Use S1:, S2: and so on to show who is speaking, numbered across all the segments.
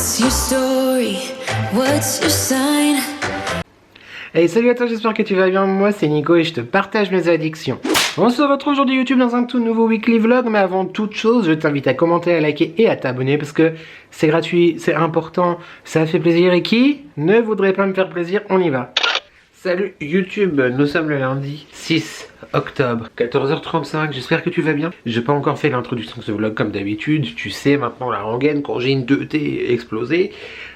S1: What's your story? What's your sign?
S2: Hey, salut à toi, j'espère que tu vas bien. Moi c'est Nico et je te partage mes addictions. On se retrouve aujourd'hui YouTube dans un tout nouveau weekly vlog, mais avant toute chose, je t'invite à commenter, à liker et à t'abonner parce que c'est gratuit, c'est important, ça fait plaisir. Et qui ne voudrait pas me faire plaisir? On y va. Salut YouTube, nous sommes le lundi 6 octobre, 14h35, j'espère que tu vas bien. J'ai pas encore fait l'introduction de ce vlog comme d'habitude, tu sais maintenant la rengaine, quand j'ai une teuté explosée,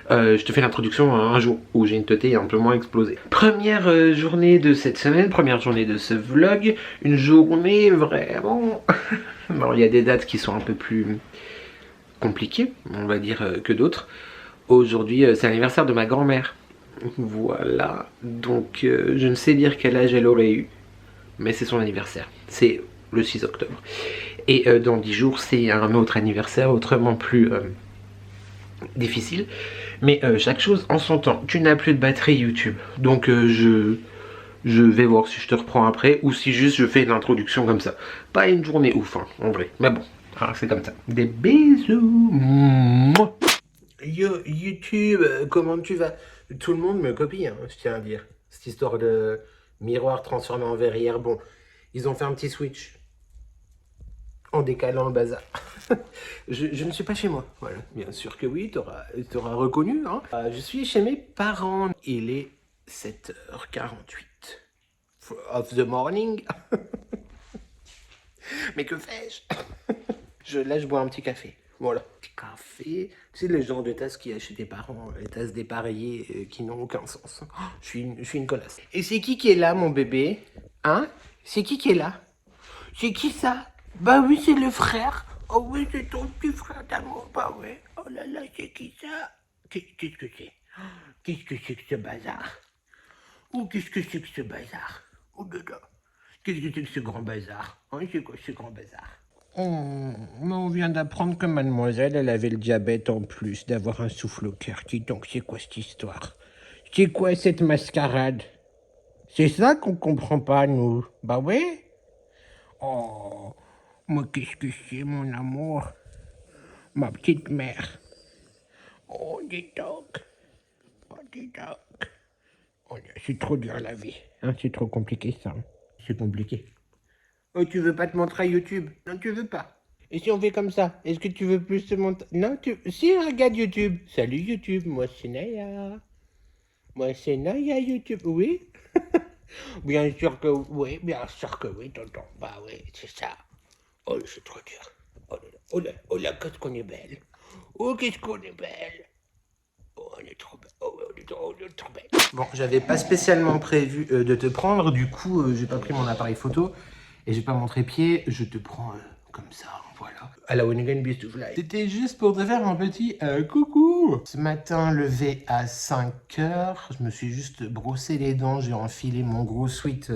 S2: je te fais l'introduction un jour où j'ai une teuté un peu moins explosée. Première journée de cette semaine, première journée de ce vlog, une journée vraiment... Bon, il y a des dates qui sont un peu plus compliquées, on va dire, que d'autres. Aujourd'hui, c'est l'anniversaire de ma grand-mère. Voilà, donc je ne sais dire quel âge elle aurait eu, mais c'est son anniversaire, c'est le 6 octobre. Et dans 10 jours, c'est un autre anniversaire, autrement plus difficile. Mais chaque chose en son temps. Tu n'as plus de batterie YouTube, donc je vais voir si je te reprends après, ou si juste je fais l'introduction comme ça. Pas une journée ouf, hein, en vrai, mais bon, c'est comme ça. Des bisous. Mouah. Yo YouTube, comment tu vas? Tout le monde me copie, hein, je tiens à dire. Cette histoire de miroir transformé en verrière, bon, ils ont fait un petit switch en décalant le bazar. je ne suis pas chez moi, voilà. Bien sûr que oui, t'auras reconnu, hein. Je suis chez mes parents. Il est 7h48 of the morning. Mais que fais-je? Là, je bois un petit café. Voilà. Petit café. Tu sais, le genre de tasse qu'il y a chez tes parents, les tasses dépareillées qui n'ont aucun sens. Oh, je suis une connasse. Et c'est qui est là, mon bébé? Hein? C'est qui est là? C'est qui ça? Bah oui, c'est le frère. Oh oui, c'est ton petit frère d'amour. Bah ouais. Oh là là, c'est qui ça? Qu'est-ce que c'est? Qu'est-ce que c'est que ce bazar? Oh, qu'est-ce que c'est que ce bazar? Oh là là. Qu'est-ce que c'est que ce grand bazar? Hein, c'est quoi ce grand bazar? Mais on vient d'apprendre que mademoiselle, elle avait le diabète en plus d'avoir un souffle au cœur. Dis donc, c'est quoi cette histoire? C'est quoi cette mascarade? C'est ça qu'on comprend pas, nous. Bah ouais? Oh, mais qu'est-ce que c'est, mon amour? Ma petite mère. Oh, dis donc. Oh, dis donc. Oh, c'est trop dur la vie. Hein, c'est trop compliqué ça. C'est compliqué. Oh, tu veux pas te montrer à YouTube? Non, tu veux pas. Et si on fait comme ça, est-ce que tu veux plus te montrer? Non, si, regarde YouTube. Salut YouTube, moi c'est Naya. Moi c'est Naya YouTube, oui. Bien sûr que oui, tonton. Bah oui, c'est ça. Oh, c'est trop dur. Oh là, qu'est-ce qu'on est belle. Oh, qu'est-ce qu'on est belle. Oh, on est trop belle. Oh, on est trop belle. Bon, j'avais pas spécialement prévu de te prendre, du coup, j'ai pas pris mon appareil photo et j'ai pas montré pied. Je te prends comme ça, voilà. À la One Again Beast to Fly. C'était juste pour te faire un petit coucou. Ce matin, levé à 5h, je me suis juste brossé les dents, j'ai enfilé mon gros sweat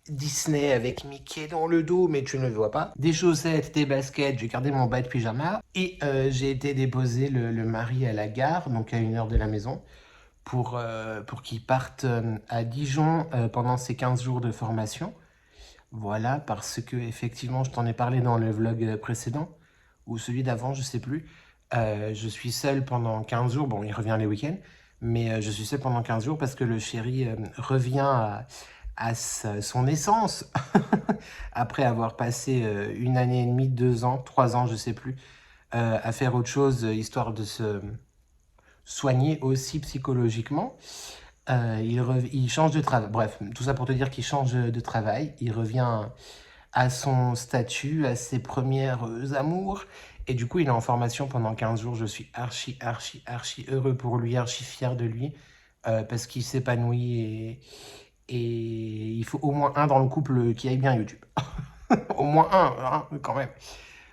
S2: Disney avec Mickey dans le dos, mais tu ne le vois pas. Des chaussettes, des baskets, j'ai gardé mon bas de pyjama. Et j'ai été déposer le mari à la gare, donc à 1 heure de la maison, pour qu'il parte à Dijon pendant ses 15 jours de formation. Voilà, parce que effectivement, je t'en ai parlé dans le vlog précédent, ou celui d'avant, je sais plus. Je suis seul pendant 15 jours, bon, il revient les week-ends, mais je suis seul pendant 15 jours parce que le chéri revient son essence, après avoir passé 1 année et demie, 2 ans, 3 ans, je sais plus, à faire autre chose, histoire de se soigner aussi psychologiquement. Il change de travail. Bref, tout ça pour te dire qu'il change de travail. Il revient à son statut, à ses premières amours. Et du coup, il est en formation pendant 15 jours. Je suis archi heureux pour lui, archi fier de lui. Parce qu'il s'épanouit et il faut au moins un dans le couple qui aille bien YouTube. Au moins un, hein, quand même.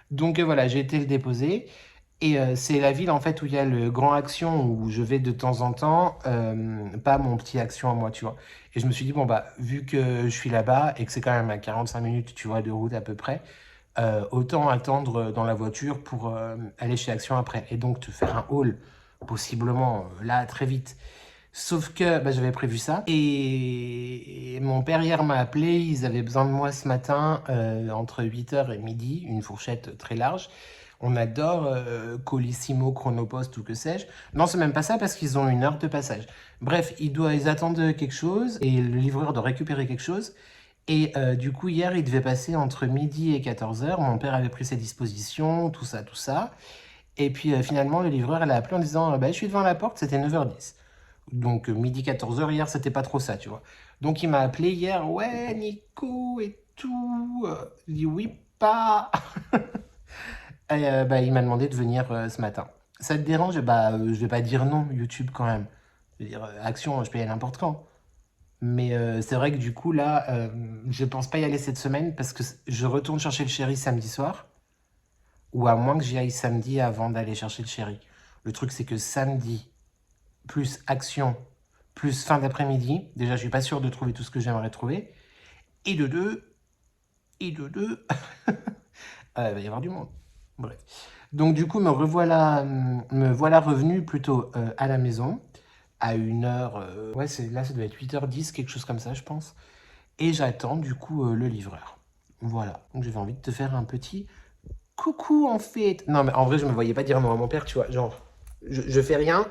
S2: Donc voilà, j'ai été le déposer. Et c'est la ville en fait où il y a le Grand Action où je vais de temps en temps, pas mon petit Action à moi, tu vois. Et je me suis dit, bon bah, vu que je suis là-bas et que c'est quand même à 45 minutes, tu vois, de route à peu près, autant attendre dans la voiture pour aller chez Action après. Et donc te faire un haul, possiblement, là, très vite. Sauf que bah, j'avais prévu ça. Et mon père hier m'a appelé, ils avaient besoin de moi ce matin, entre 8h et midi, une fourchette très large. On adore Colissimo, Chronopost ou que sais-je. Non, c'est même pas ça parce qu'ils ont 1 heure de passage. Bref, ils attendent quelque chose et le livreur doit récupérer quelque chose. Et du coup, hier, il devait passer entre midi et 14h. Mon père avait pris ses dispositions, tout ça, tout ça. Et puis finalement, le livreur, elle a appelé en disant bah, je suis devant la porte, c'était 9h10. Donc midi 14h, hier, c'était pas trop ça, tu vois. Donc il m'a appelé hier, ouais, Nico et tout. Il dit oui, pas. Et, bah, il m'a demandé de venir ce matin. Ça te dérange? Bah, je vais pas dire non, YouTube quand même. Je veux dire, action, je peux y aller n'importe quand. Mais c'est vrai que du coup, là, je pense pas y aller cette semaine parce que je retourne chercher le chéri samedi soir. Ou à moins que j'y aille samedi avant d'aller chercher le chéri. Le truc, c'est que samedi, plus action, plus fin d'après-midi, déjà, je suis pas sûr de trouver tout ce que j'aimerais trouver. Et de deux, et de deux, il va y avoir du monde. Bref. Donc du coup, me voilà revenu plutôt à la maison, à 1 heure, ouais, là, ça doit être 8h10, quelque chose comme ça, je pense. Et j'attends du coup le livreur. Voilà. Donc j'avais envie de te faire un petit coucou en fait. Non, mais en vrai, je me voyais pas dire non à mon père, tu vois. Genre, je fais rien.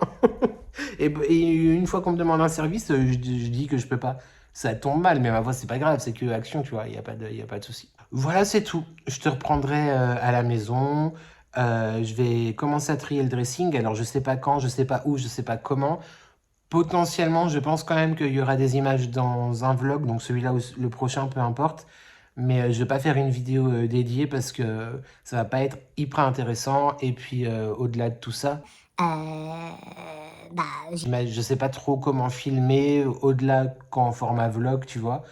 S2: Et une fois qu'on me demande un service, je dis que je peux pas. Ça tombe mal, mais ma voix, c'est pas grave, c'est que action, tu vois, y a pas de souci. Voilà, c'est tout. Je te reprendrai à la maison. Je vais commencer à trier le dressing. Alors, je sais pas quand, je sais pas où, je sais pas comment. Potentiellement, je pense quand même qu'il y aura des images dans un vlog, donc celui-là ou le prochain, peu importe. Mais je vais pas faire une vidéo dédiée parce que ça va pas être hyper intéressant. Et puis, au-delà de tout ça, bah, mais je sais pas trop comment filmer, au-delà qu'en format vlog, tu vois.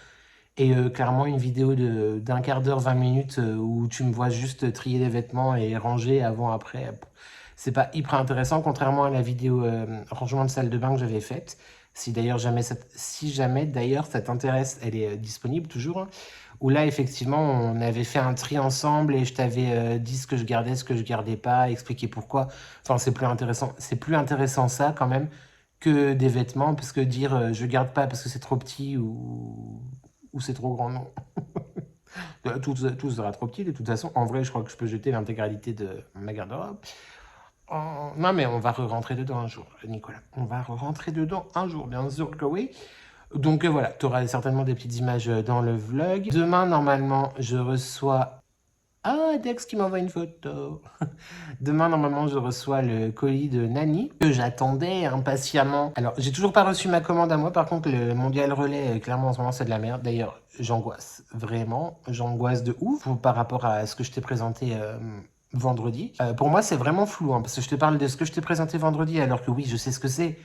S2: Et clairement, une vidéo d'un quart d'heure, 20 minutes, où tu me vois juste trier les vêtements et ranger avant, après, c'est pas hyper intéressant, contrairement à la vidéo rangement de salle de bain que j'avais faite. Si jamais d'ailleurs ça t'intéresse, elle est disponible toujours, hein, où là, effectivement, on avait fait un tri ensemble et je t'avais dit ce que je gardais pas, expliqué pourquoi. Enfin, c'est plus intéressant ça quand même que des vêtements, parce que dire je garde pas parce que c'est trop petit ou c'est trop grand, non. Tout sera trop petit de toute façon. En vrai, je crois que je peux jeter l'intégralité de ma garde-robe. Non, mais on va re-rentrer dedans un jour, Nicolas. On va re-rentrer dedans un jour, bien sûr que oui. Donc voilà, tu auras certainement des petites images dans le vlog. Demain, normalement, je reçois... Ah, Dex qui m'envoie une photo. Demain, normalement, je reçois le colis de Nani, que j'attendais impatiemment. Alors, j'ai toujours pas reçu ma commande à moi. Par contre, le mondial relais, clairement, en ce moment, c'est de la merde. D'ailleurs, j'angoisse. Vraiment, j'angoisse de ouf par rapport à ce que je t'ai présenté vendredi. Pour moi, c'est vraiment flou, hein, parce que je te parle de ce que je t'ai présenté vendredi, alors que oui, je sais ce que c'est.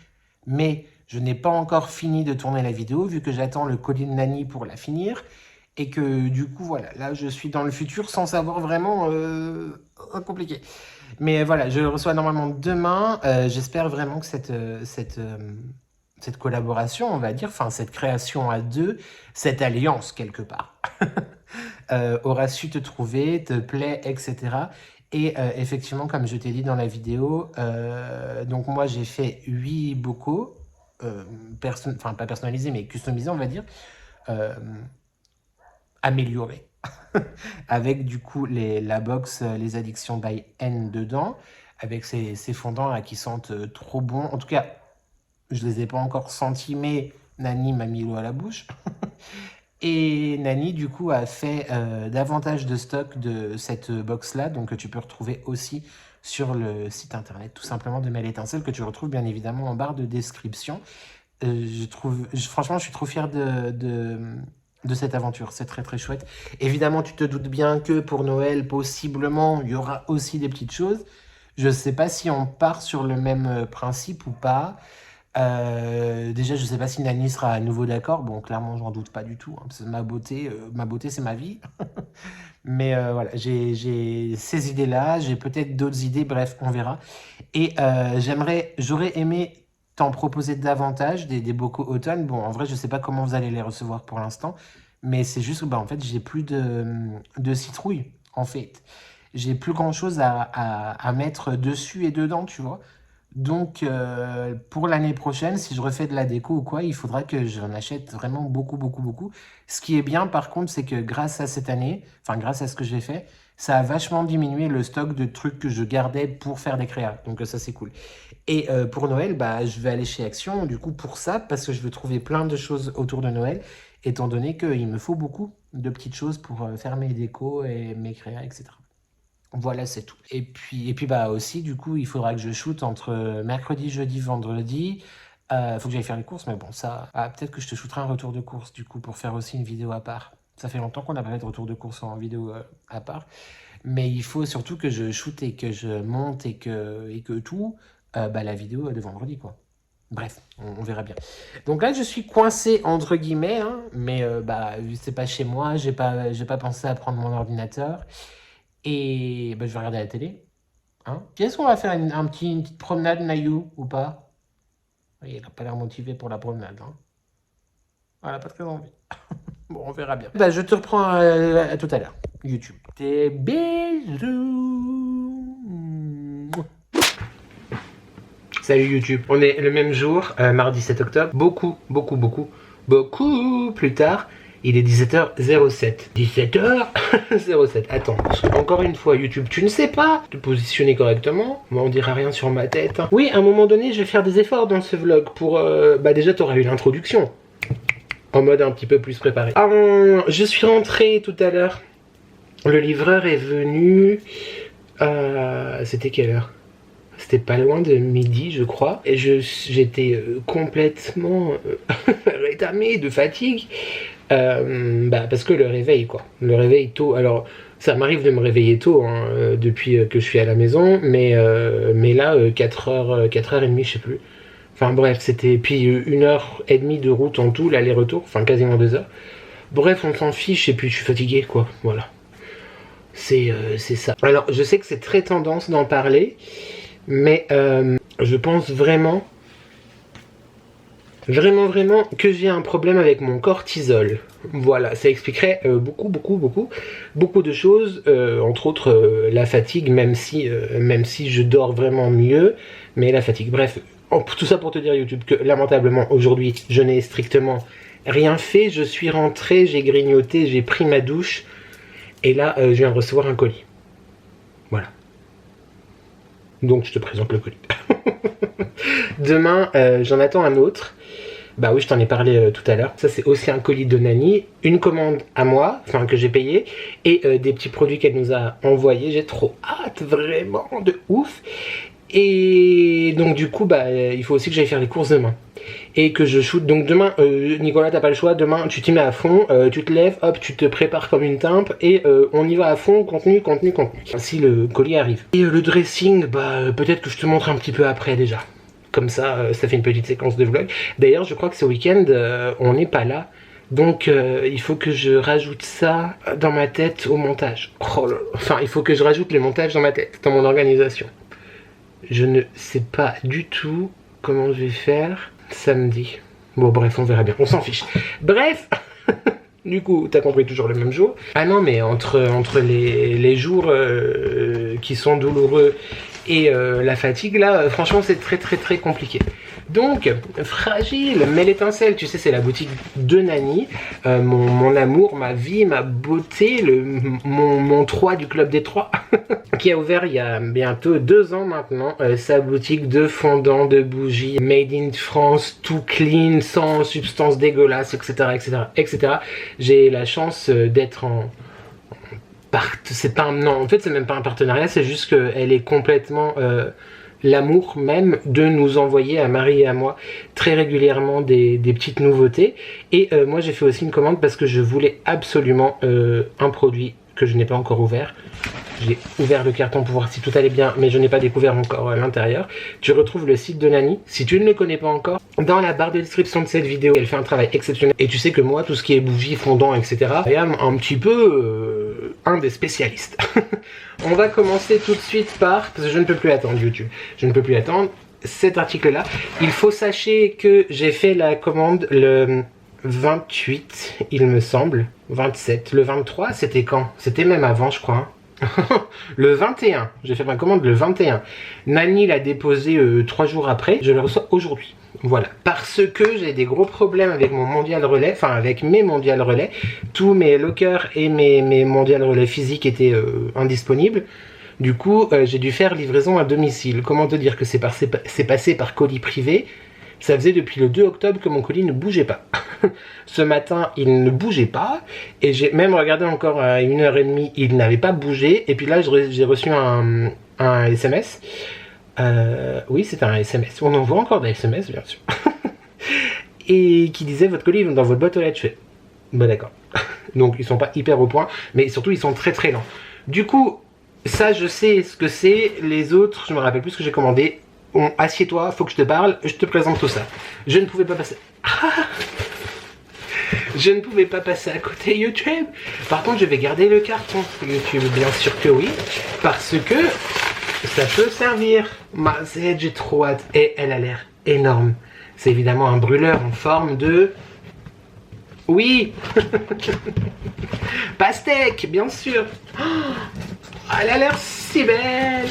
S2: Mais je n'ai pas encore fini de tourner la vidéo, vu que j'attends le colis de Nani pour la finir. Et que du coup, voilà, là, je suis dans le futur sans savoir vraiment compliqué. Mais voilà, je le reçois normalement demain. J'espère vraiment que cette collaboration, on va dire, enfin cette création à deux, cette alliance quelque part, aura su te trouver, te plaît, etc. Et effectivement, comme je t'ai dit dans la vidéo, donc moi j'ai fait 8 bocaux, enfin pas personnalisés, mais customisés, on va dire, euh, améliorés. Avec du coup la box Les Addictions by N dedans, avec ces fondants là qui sentent trop bon. En tout cas, je les ai pas encore sentis, mais Nani m'a mis l'eau à la bouche. Et Nani, du coup, a fait davantage de stock de cette box-là, donc que tu peux retrouver aussi sur le site internet, tout simplement de Mel Étincelle, que tu retrouves bien évidemment en barre de description. Franchement, je suis trop fier de cette aventure. C'est très très chouette. Évidemment, tu te doutes bien que pour Noël, possiblement, il y aura aussi des petites choses. Je ne sais pas si on part sur le même principe ou pas. Déjà, je ne sais pas si Nani sera à nouveau d'accord. Bon, clairement, j'en doute pas du tout, hein, parce que ma beauté, c'est ma vie. Mais voilà, j'ai ces idées-là, j'ai peut-être d'autres idées, bref, on verra. Et j'aurais aimé t'en proposer davantage, des bocaux automne. Bon, en vrai, je sais pas comment vous allez les recevoir pour l'instant, mais c'est juste que, bah, en fait, j'ai plus de citrouille, en fait. J'ai plus grand-chose à mettre dessus et dedans, tu vois. Donc, pour l'année prochaine, si je refais de la déco ou quoi, il faudra que j'en achète vraiment beaucoup, beaucoup, beaucoup. Ce qui est bien, par contre, c'est que grâce à cette année, enfin, grâce à ce que j'ai fait, Ça a vachement diminué le stock de trucs que je gardais pour faire des créas. Donc ça, c'est cool. Et pour Noël, bah, je vais aller chez Action, du coup, pour ça, parce que je veux trouver plein de choses autour de Noël, étant donné qu'il me faut beaucoup de petites choses pour faire mes décos et mes créas, etc. Voilà, c'est tout. Et puis bah aussi, du coup, il faudra que je shoote entre mercredi, jeudi, vendredi. Faut que j'aille faire les courses, mais bon, ça... Ah, peut-être que je te shooterai un retour de course, du coup, pour faire aussi une vidéo à part. Ça fait longtemps qu'on n'a pas fait de retour de course en vidéo à part. Mais il faut surtout que je shoote et que je monte et que tout, bah, la vidéo de vendredi, quoi. Bref, on verra bien. Donc là, je suis coincé entre guillemets, hein, mais bah, vu que c'est pas chez moi, j'ai pas pensé à prendre mon ordinateur. Et bah, je vais regarder la télé. Hein. Est-ce qu'on va faire une petite promenade, Nayou, ou pas? Oui, elle n'a pas l'air motivée pour la promenade. Hein. Elle n'a pas très envie. Bon, on verra bien. Bah, je te reprends à tout à l'heure. YouTube. Des bisous. Salut YouTube. On est le même jour, mardi 7 octobre. Beaucoup plus tard. Il est 17h07. 17h07. Attends, encore une fois, YouTube, tu ne sais pas te positionner correctement. Moi, on dira rien sur ma tête. Oui, à un moment donné, je vais faire des efforts dans ce vlog pour... bah déjà, t'auras eu l'introduction. En mode un petit peu plus préparé. Je suis rentré tout à l'heure. Le livreur est venu... C'était quelle heure? C'était pas loin de midi, je crois. Et j'étais complètement rétamé de fatigue. Bah, parce que le réveil, quoi. Le réveil tôt. Alors, ça m'arrive de me réveiller tôt, hein, depuis que je suis à la maison. Mais là, 4h30, je sais plus. Enfin bref, c'était... Puis 1h30 de route en tout, l'aller-retour. Enfin, quasiment 2 heures. Bref, on s'en fiche et puis je suis fatigué, quoi. Voilà. C'est ça. Alors, je sais que c'est très tendance d'en parler. Mais je pense vraiment que j'ai un problème avec mon cortisol. Voilà, ça expliquerait beaucoup de choses, entre autres la fatigue, même si je dors vraiment mieux, mais la fatigue. Bref, tout ça pour te dire YouTube que lamentablement aujourd'hui je n'ai strictement rien fait. Je suis rentré, j'ai grignoté, j'ai pris ma douche et là je viens de recevoir un colis. Voilà. Donc je te présente le colis. Demain, j'en attends un autre. Bah oui, je t'en ai parlé tout à l'heure. Ça, c'est aussi un colis de Nani. Une commande à moi, enfin que j'ai payé. Et des petits produits qu'elle nous a envoyés. J'ai trop hâte, vraiment, de ouf. Et donc du coup, bah, il faut aussi que j'aille faire les courses demain. Et que je shoote. Donc demain, Nicolas, t'as pas le choix. Demain, tu t'y mets à fond. Tu te lèves, hop, tu te prépares comme une timpe. Et on y va à fond, contenu. Si le colis arrive. Et le dressing, bah, peut-être que je te montre un petit peu après déjà. Comme ça, ça fait une petite séquence de vlog. D'ailleurs, je crois que ce week-end, on n'est pas là. Donc, il faut que je rajoute ça dans ma tête au montage. Oh là là. Enfin, il faut que je rajoute le montage dans ma tête, dans mon organisation. Je ne sais pas du tout comment je vais faire samedi. Bon, bref, on verra bien. On s'en fiche. Bref. Du coup, t'as compris, toujours le même jour. Ah non, mais entre les jours qui sont douloureux et la fatigue, là, franchement, c'est très compliqué. Donc, fragile, mais l'étincelle, tu sais, c'est la boutique de Nani. Mon amour, ma vie, ma beauté, mon 3 du club des 3, qui a ouvert il y a bientôt 2 ans maintenant, sa boutique de fondants, de bougies, made in France, tout clean, sans substances dégueulasses, etc. J'ai la chance d'être en fait, c'est même pas un partenariat, c'est juste qu'elle est complètement... l'amour même de nous envoyer à Marie et à moi très régulièrement des petites nouveautés. Et moi j'ai fait aussi une commande parce que je voulais absolument un produit que je n'ai pas encore ouvert. J'ai ouvert le carton pour voir si tout allait bien, mais je n'ai pas découvert encore l'intérieur. Tu retrouves le site de Nani, si tu ne le connais pas encore, dans la barre de description de cette vidéo. Elle fait un travail exceptionnel. Et tu sais que moi, tout ce qui est bougies, fondants, etc., c'est un petit peu un des spécialistes. On va commencer tout de suite par, parce que je ne peux plus attendre YouTube, je ne peux plus attendre cet article-là. Il faut sachez que j'ai fait la commande le 28, il me semble, 27. Le 23, c'était quand? C'était même avant, je crois. Le 21, j'ai fait ma commande le 21. Nani l'a déposé 3 jours après, je le reçois aujourd'hui. Voilà, parce que j'ai des gros problèmes avec mon mondial relais, enfin avec mes mondial relais. Tous mes lockers et mes mondial relais physiques étaient indisponibles. Du coup, j'ai dû faire livraison à domicile. Comment te dire que c'est passé par colis privé? Ça faisait depuis le 2 octobre que mon colis ne bougeait pas. Ce matin, il ne bougeait pas. Et j'ai même regardé encore à 1h30, il n'avait pas bougé. Et puis là, j'ai reçu un SMS. Oui, c'était un SMS. On envoie encore des SMS, bien sûr. Et qui disait, votre colis est dans votre boîte aux lettres. Je fais, bah d'accord. Donc, ils sont pas hyper au point. Mais surtout, ils sont très très lents. Du coup, ça, je sais ce que c'est. Les autres, je me rappelle plus ce que j'ai commandé. Assieds-toi, faut que je te parle, je te présente tout ça. Je ne pouvais pas passer... Je ne pouvais pas passer à côté YouTube. Par contre, je vais garder le carton YouTube, bien sûr que oui. Parce que ça peut servir. Ma Z, j'ai trop hâte. Et elle a l'air énorme. C'est évidemment un brûleur en forme de... Oui. Pastèque, bien sûr. Elle a l'air si belle.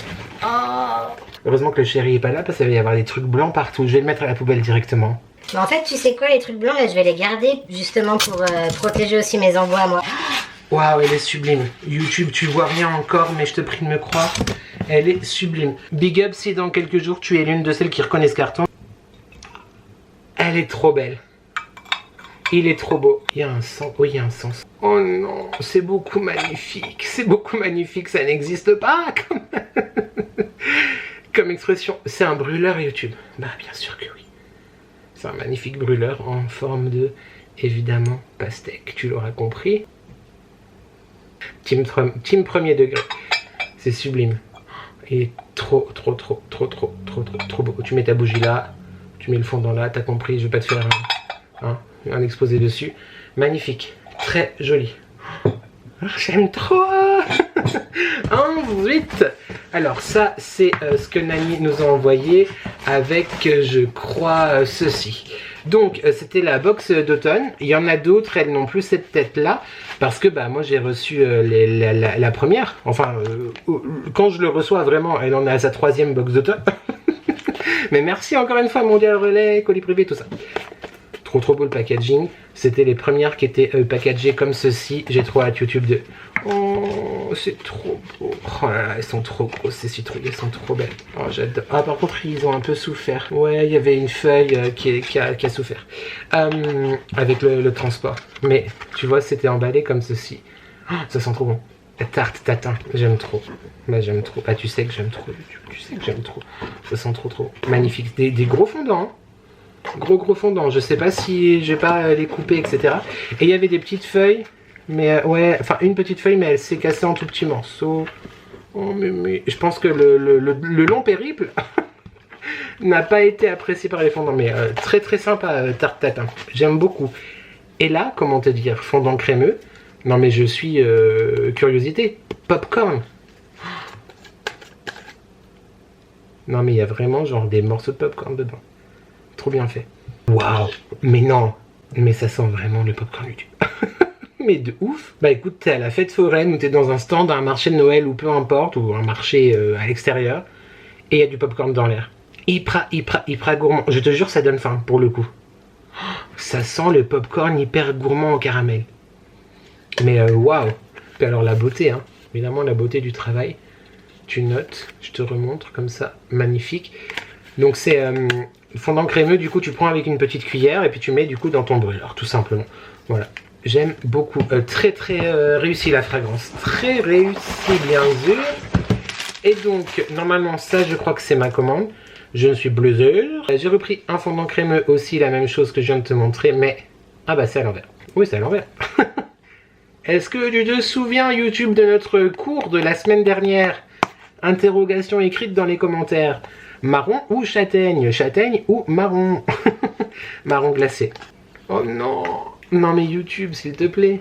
S2: Oh. Heureusement que le chéri est pas là parce qu'il va y avoir des trucs blancs partout. Je vais le mettre à la poubelle directement.
S3: Mais en fait, tu sais quoi, les trucs blancs, là, je vais les garder justement pour protéger aussi mes envois à moi.
S2: Waouh, elle est sublime. YouTube, tu vois rien encore, mais je te prie de me croire. Elle est sublime. Big up si dans quelques jours tu es l'une de celles qui reconnaissent ce carton. Elle est trop belle. Il est trop beau. Il y a un sens. Oui, il y a un sens. Oh non, c'est beaucoup magnifique. C'est beaucoup magnifique, ça n'existe pas comme expression. C'est un brûleur YouTube. Bah bien sûr que oui. C'est un magnifique brûleur en forme de, évidemment, pastèque. Tu l'auras compris. Team premier degré. C'est sublime. Il est trop beau. Tu mets ta bougie là. Tu mets le fondant là. T'as compris, je vais pas te faire un exposé dessus. Magnifique. Très joli. J'aime trop. Ensuite, alors ça c'est ce que Nani nous a envoyé avec, je crois, ceci. Donc c'était la box d'automne. Il y en a d'autres, elles n'ont plus cette tête là parce que bah moi j'ai reçu la première. Enfin quand je le reçois vraiment, elle en est à sa 3e box d'automne. Mais merci encore une fois Mondial Relais, colis privé, tout ça. Trop beau le packaging. C'était les premières qui étaient packagées comme ceci. J'ai trop hâte YouTube 2. Oh, c'est trop beau. Oh là là, elles sont trop grosses ces citrouilles, elles sont trop belles. Oh, j'adore. Ah, par contre, ils ont un peu souffert. Ouais, il y avait une feuille qui a souffert. Avec le transport. Mais, tu vois, c'était emballé comme ceci. Oh, ça sent trop bon. La tarte tatin, j'aime trop. Bah, j'aime trop. Ah, tu sais que j'aime trop YouTube. Tu sais que j'aime trop. Ça sent trop. Magnifique. Des gros fondants, hein. Gros fondant, je sais pas si je vais pas les couper, etc. Et il y avait des petites feuilles, mais ouais, enfin une petite feuille, mais elle s'est cassée en tout petits morceaux. Oh, mais je pense que le long périple n'a pas été apprécié par les fondants, mais très sympa, tarte tatin. J'aime beaucoup. Et là, comment te dire, fondant crémeux. Non mais je suis curiosité. Popcorn. Non mais il y a vraiment genre des morceaux de popcorn dedans. Trop bien fait. Waouh. Mais non. Mais ça sent vraiment le popcorn YouTube. Mais de ouf. Bah écoute, t'es à la fête foraine ou t'es dans un stand, un marché de Noël ou peu importe, ou un marché à l'extérieur, et il y a du popcorn dans l'air. Hyper gourmand. Je te jure, ça donne faim pour le coup. Ça sent le popcorn hyper gourmand au caramel. Mais waouh. Puis alors la beauté, hein. Évidemment la beauté du travail. Tu notes, je te remontre comme ça. Magnifique. Donc c'est fondant crémeux, du coup tu prends avec une petite cuillère et puis tu mets du coup dans ton brûleur, tout simplement. Voilà, j'aime beaucoup. Très réussi la fragrance, très réussi bien sûr. Et donc normalement ça je crois que c'est ma commande. Je ne suis bluzer. J'ai repris un fondant crémeux aussi, la même chose que je viens de te montrer, mais ah bah c'est à l'envers. Oui, c'est à l'envers. Est-ce que tu te souviens YouTube de notre cours de la semaine dernière? Interrogation écrite dans les commentaires. Marron ou châtaigne? Châtaigne ou marron? Marron glacé. Oh non. Non mais YouTube, s'il te plaît.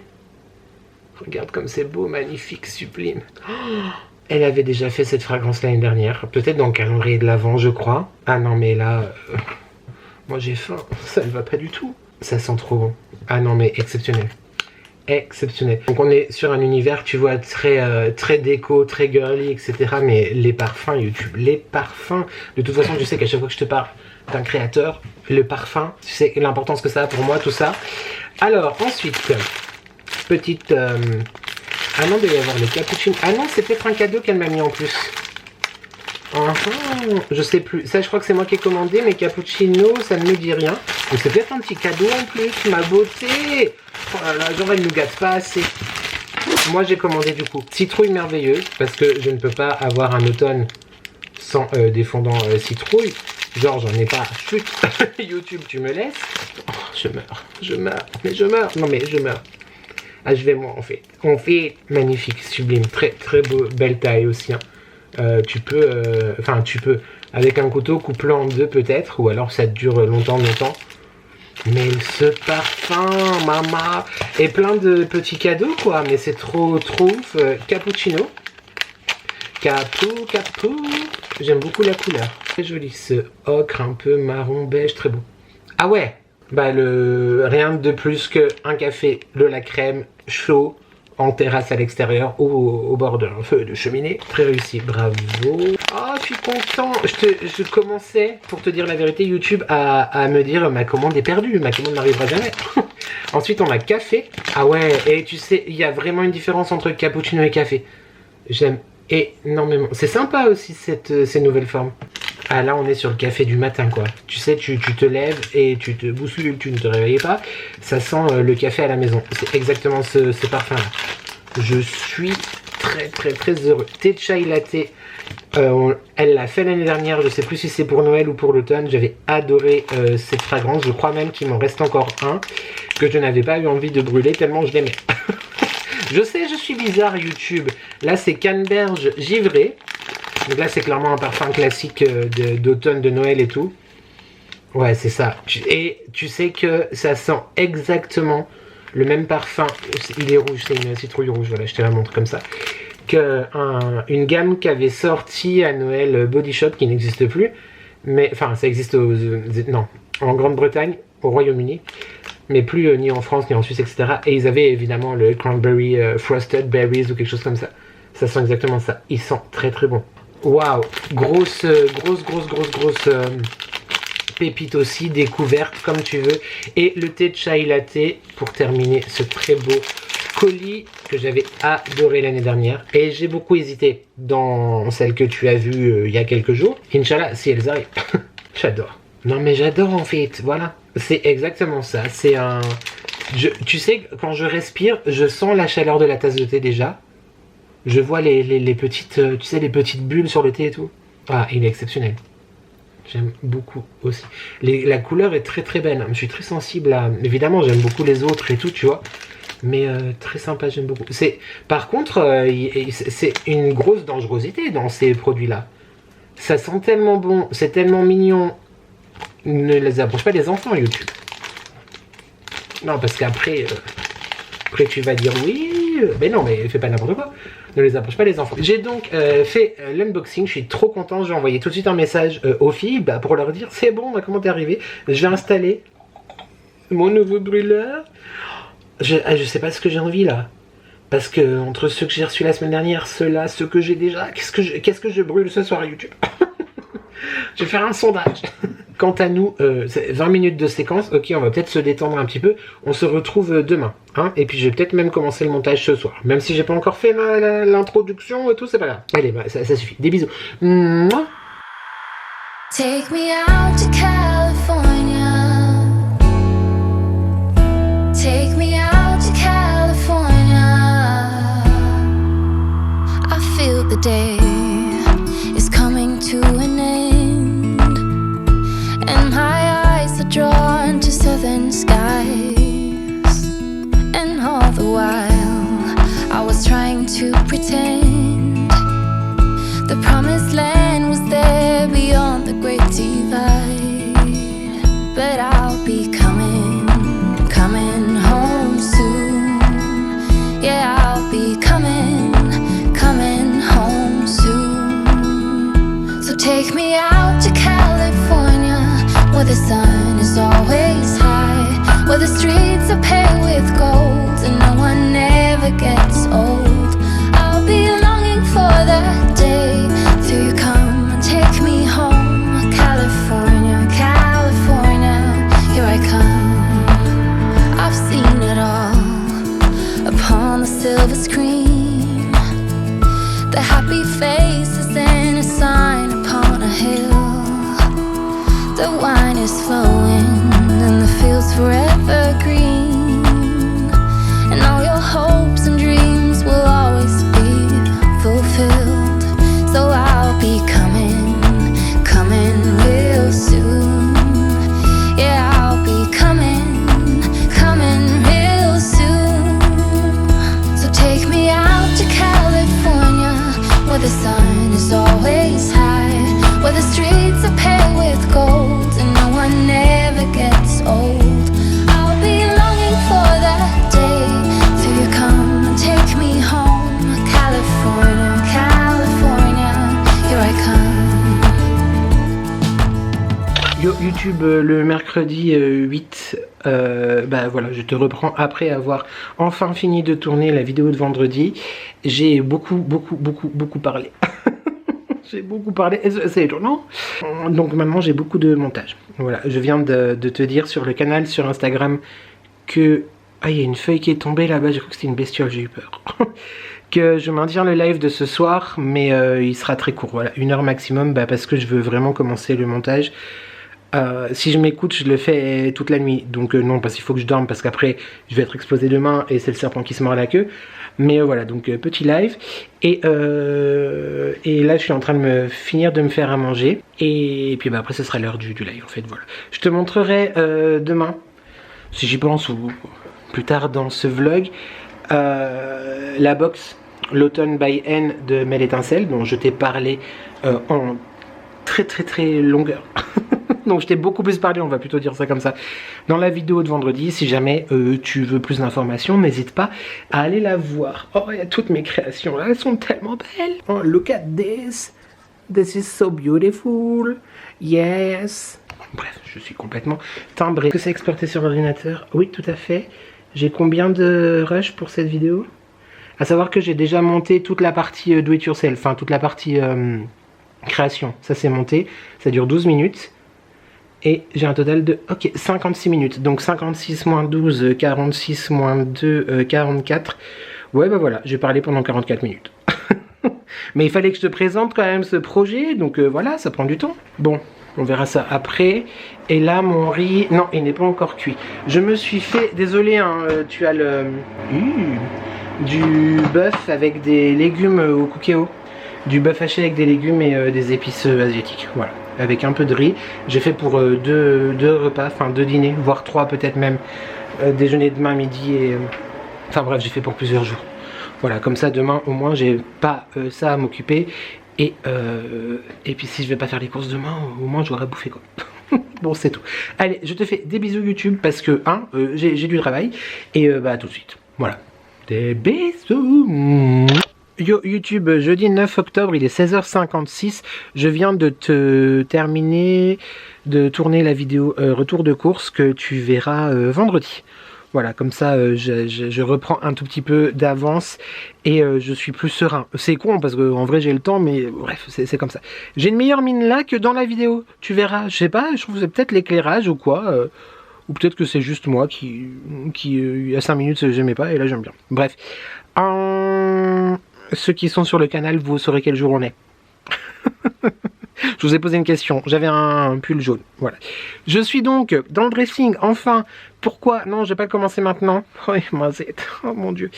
S2: Regarde comme c'est beau, magnifique, sublime. Oh, elle avait déjà fait cette fragrance l'année dernière. Peut-être dans le calendrier de l'Avent, je crois. Ah non mais là... moi j'ai faim. Ça ne va pas du tout. Ça sent trop bon. Ah non mais exceptionnel. Exceptionnel. Donc on est sur un univers, tu vois, très déco, très girly, etc. Mais les parfums YouTube, les parfums. De toute façon, je sais qu'à chaque fois que je te parle d'un créateur, le parfum, tu sais l'importance que ça a pour moi, tout ça. Alors, ensuite, petite... Ah non, il doit y avoir le cappuccino. Ah non, c'est peut-être un cadeau qu'elle m'a mis en plus. Je sais plus. Ça, je crois que c'est moi qui ai commandé, mais cappuccino, ça ne me dit rien. Donc c'est peut-être un petit cadeau en plus, ma beauté. Oh là là, genre elle ne nous gâte pas assez. Moi, j'ai commandé du coup citrouille merveilleuse, parce que je ne peux pas avoir un automne sans des fondants citrouille. Genre, j'en ai pas. Chut. YouTube, tu me laisses. Oh, je meurs. Non, mais je meurs. Ah, je vais moi, en fait. On fait magnifique, sublime, très très beau, belle taille aussi. Hein. Tu peux, avec un couteau, couper en deux peut-être, ou alors ça dure longtemps. Mais ce parfum, maman, et plein de petits cadeaux quoi, mais c'est trop ouf. Cappuccino, capou, j'aime beaucoup la couleur, très joli, ce ocre un peu marron beige, très beau. Ah ouais, bah rien de plus qu'un café, de la crème, chaud, en terrasse à l'extérieur ou au bord d'un feu de cheminée. Très réussi, bravo. Oh, je suis content. Je commençais, pour te dire la vérité, YouTube à me dire ma commande est perdue, ma commande n'arrivera jamais. Ensuite, on a café. Ah ouais, et tu sais, il y a vraiment une différence entre cappuccino et café. J'aime énormément. C'est sympa aussi ces nouvelles formes. Ah là on est sur le café du matin quoi. Tu sais, tu te lèves et tu te bouscules, tu ne te réveilles pas. Ça sent le café à la maison. C'est exactement ce parfum là. Je suis très heureux. Thé chai latte. Elle l'a fait l'année dernière. Je sais plus si c'est pour Noël ou pour l'automne. J'avais adoré cette fragrance. Je crois même qu'il m'en reste encore un que je n'avais pas eu envie de brûler tellement je l'aimais. Je sais, je suis bizarre YouTube. Là c'est canneberge givré. Donc là c'est clairement un parfum classique d'automne, de Noël et tout. Ouais c'est ça. Et tu sais que ça sent exactement le même parfum. Il est rouge, c'est une citrouille rouge, voilà je te la montre comme ça. Une gamme qu'avait sorti à Noël Body Shop qui n'existe plus. Mais enfin ça existe en Grande-Bretagne, au Royaume-Uni. Mais plus ni en France ni en Suisse etc. Et ils avaient évidemment le Cranberry Frosted Berries ou quelque chose comme ça. Ça sent exactement ça. Il sent très bon. Waouh, grosse pépite aussi, découverte comme tu veux. Et le thé chai latte pour terminer ce très beau colis que j'avais adoré l'année dernière. Et j'ai beaucoup hésité dans celle que tu as vue il y a quelques jours. Inch'Allah, si elles arrivent. J'adore. Non mais j'adore en fait, voilà. C'est exactement ça. C'est un... tu sais, quand je respire, je sens la chaleur de la tasse de thé déjà. Je vois les petites, tu sais, les petites bulles sur le thé et tout. Ah, il est exceptionnel. J'aime beaucoup aussi. La couleur est très belle. Je suis très sensible à... Évidemment, j'aime beaucoup les autres et tout, tu vois. Mais très sympa, j'aime beaucoup. Par contre, c'est une grosse dangerosité dans ces produits-là. Ça sent tellement bon, c'est tellement mignon. Ne les approche pas des enfants, YouTube. Non, parce qu'après... Après, tu vas dire oui, mais non, mais fais pas n'importe quoi. Ne les approche pas les enfants. J'ai donc fait l'unboxing, je suis trop content. J'ai envoyé tout de suite un message aux filles pour leur dire c'est bon, ma commande est arrivée. J'ai installé mon nouveau brûleur. Je sais pas ce que j'ai envie là. Parce que entre ceux que j'ai reçus la semaine dernière, ceux-là, ceux que j'ai déjà, qu'est-ce que je brûle ce soir à YouTube? Je vais faire un sondage. Quant à nous, 20 minutes de séquence. Ok, on va peut-être se détendre un petit peu. On se retrouve demain. Hein, et puis je vais peut-être même commencer le montage ce soir. Même si j'ai pas encore fait l'introduction et tout, c'est pas grave. Allez, bah, ça suffit. Des bisous. Mouah.
S1: Take me out to California. Take me out to California. I feel the day is coming to an end, and my eyes are drawn to southern skies. And all the while I was trying to pretend the promised land was there beyond the great divide. But I'll be coming home soon. Yeah, I'll be coming home soon. So take me out to California, where the sun is always high, where the streets are paved with gold and no one ever gets old. I'll be longing for that day till you come and take me home, California, California. of a screen. The happy face is then a sign upon a hill. The wine is flowing and the fields forever green. And all your hopes and dreams will always be fulfilled. So I'll be coming real soon. Yeah, I'll be coming real soon. So take me out to California, where the sun is always high, where the streets are paved with gold and no one ever gets old. I'll be longing for that day till you come and take me home. California, California, here I come.
S2: Yo YouTube, le mercredi 8, bah voilà, je te reprends après avoir enfin fini de tourner la vidéo de vendredi. J'ai beaucoup parlé. J'ai beaucoup parlé, c'est étonnant. Donc maintenant j'ai beaucoup de montage. Voilà, je viens de te dire sur le canal, sur Instagram, que... Ah, il y a une feuille qui est tombée là-bas, j'ai cru que c'était une bestiole, j'ai eu peur. Que je maintiens le live de ce soir, mais il sera très court, voilà, 1 heure maximum, bah, parce que je veux vraiment commencer le montage. Si je m'écoute, je le fais toute la nuit, donc non, parce qu'il faut que je dorme, parce qu'après je vais être explosé demain et c'est le serpent qui se mord la queue. Mais voilà, donc petit live, et là je suis en train de finir de me faire à manger, et puis bah, après ce sera l'heure du live en fait, voilà. Je te montrerai demain, si j'y pense, ou plus tard dans ce vlog, la box l'Automne by N de Mel Étincelle, dont je t'ai parlé en très longueur. Donc je t'ai beaucoup plus parlé, on va plutôt dire ça comme ça, dans la vidéo de vendredi. Si jamais tu veux plus d'informations, n'hésite pas à aller la voir. Oh, il y a toutes mes créations là, elles sont tellement belles. Oh, look at this. This is so beautiful. Yes. Bref, je suis complètement timbré. Est-ce que c'est exporté sur ordinateur? Oui, tout à fait. J'ai combien de rush pour cette vidéo? À savoir que j'ai déjà monté toute la partie do it yourself, enfin toute la partie création. Ça c'est monté, ça dure 12 minutes. Et j'ai un total de 56 minutes. Donc 56 moins 12, 46 moins 2, 44. Ouais, bah voilà, j'ai parlé pendant 44 minutes. Mais il fallait que je te présente quand même ce projet. Donc voilà, ça prend du temps. Bon, on verra ça après. Et là, mon riz... Non, il n'est pas encore cuit. Je me suis fait... Désolé, hein, tu as le... du bœuf avec des légumes au cookéo. Du bœuf haché avec des légumes et des épices asiatiques. Voilà. Avec un peu de riz. J'ai fait pour deux repas, enfin 2 dîners, voire 3 peut-être même. Déjeuner demain, midi et... Enfin bref, j'ai fait pour plusieurs jours. Voilà, comme ça demain au moins j'ai pas ça à m'occuper. Et puis si je vais pas faire les courses demain, au moins j'aurai bouffé quoi. Bon, c'est tout. Allez, je te fais des bisous YouTube parce que j'ai du travail. Et bah tout de suite. Voilà. Des bisous. Yo YouTube, jeudi 9 octobre, il est 16h56. Je viens de te terminer de tourner la vidéo retour de course que tu verras vendredi. Voilà, comme ça je reprends un tout petit peu d'avance et je suis plus serein. C'est con parce qu'en vrai j'ai le temps, mais bref, c'est comme ça. J'ai une meilleure mine là que dans la vidéo. Tu verras, je sais pas, je trouve que c'est peut-être l'éclairage ou quoi. Ou peut-être que c'est juste moi qui il y a 5 minutes j'aimais pas et là j'aime bien. Bref. Ceux qui sont sur le canal, vous saurez quel jour on est. Je vous ai posé une question. J'avais un pull jaune. Voilà. Je suis donc dans le dressing. Enfin, pourquoi? Non, je vais pas le commencer maintenant. Oh mon dieu.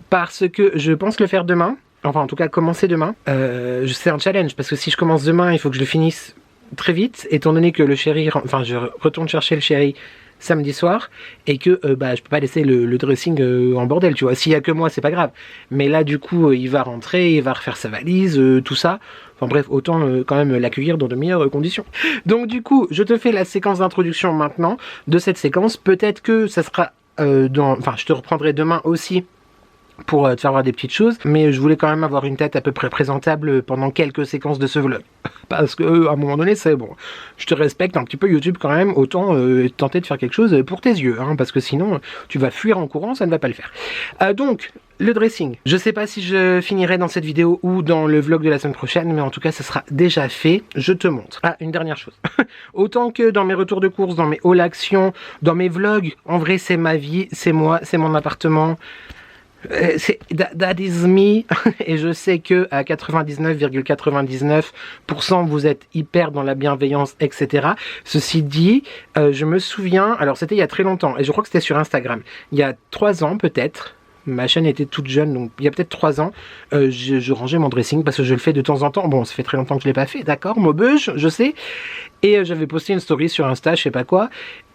S2: Parce que je pense le faire demain. Enfin, en tout cas, commencer demain. C'est un challenge. Parce que si je commence demain, il faut que je le finisse très vite. Étant donné que le chéri... Enfin, je retourne chercher le chéri samedi soir et que bah, je peux pas laisser le dressing en bordel, tu vois. S'il y a que moi, c'est pas grave. Mais là, du coup, il va rentrer, il va refaire sa valise, tout ça. Enfin bref, autant quand même l'accueillir dans de meilleures conditions. Donc du coup, je te fais la séquence d'introduction maintenant de cette séquence. Peut-être que ça sera Enfin, je te reprendrai demain aussi pour te faire voir des petites choses, mais je voulais quand même avoir une tête à peu près présentable pendant quelques séquences de ce vlog. Parce que à un moment donné, c'est bon, je te respecte un petit peu YouTube quand même, autant tenter de faire quelque chose pour tes yeux, hein, parce que sinon tu vas fuir en courant, ça ne va pas le faire. Donc, le dressing, je sais pas si je finirai dans cette vidéo ou dans le vlog de la semaine prochaine, mais en tout cas ça sera déjà fait, je te montre. Ah, une dernière chose, autant que dans mes retours de course, dans mes hauls actions, dans mes vlogs, en vrai c'est ma vie, c'est moi, c'est mon appartement. That is me. Et je sais que à 99,99% vous êtes hyper dans la bienveillance, etc. Ceci dit, je me souviens, alors c'était il y a très longtemps, et je crois que c'était sur Instagram, il y a 3 ans peut-être. Ma chaîne était toute jeune, donc il y a peut-être 3 ans, je rangeais mon dressing parce que je le fais de temps en temps. Bon, ça fait très longtemps que je ne l'ai pas fait, d'accord, Maubeuge, je sais. Et j'avais posté une story sur Insta, je sais pas quoi.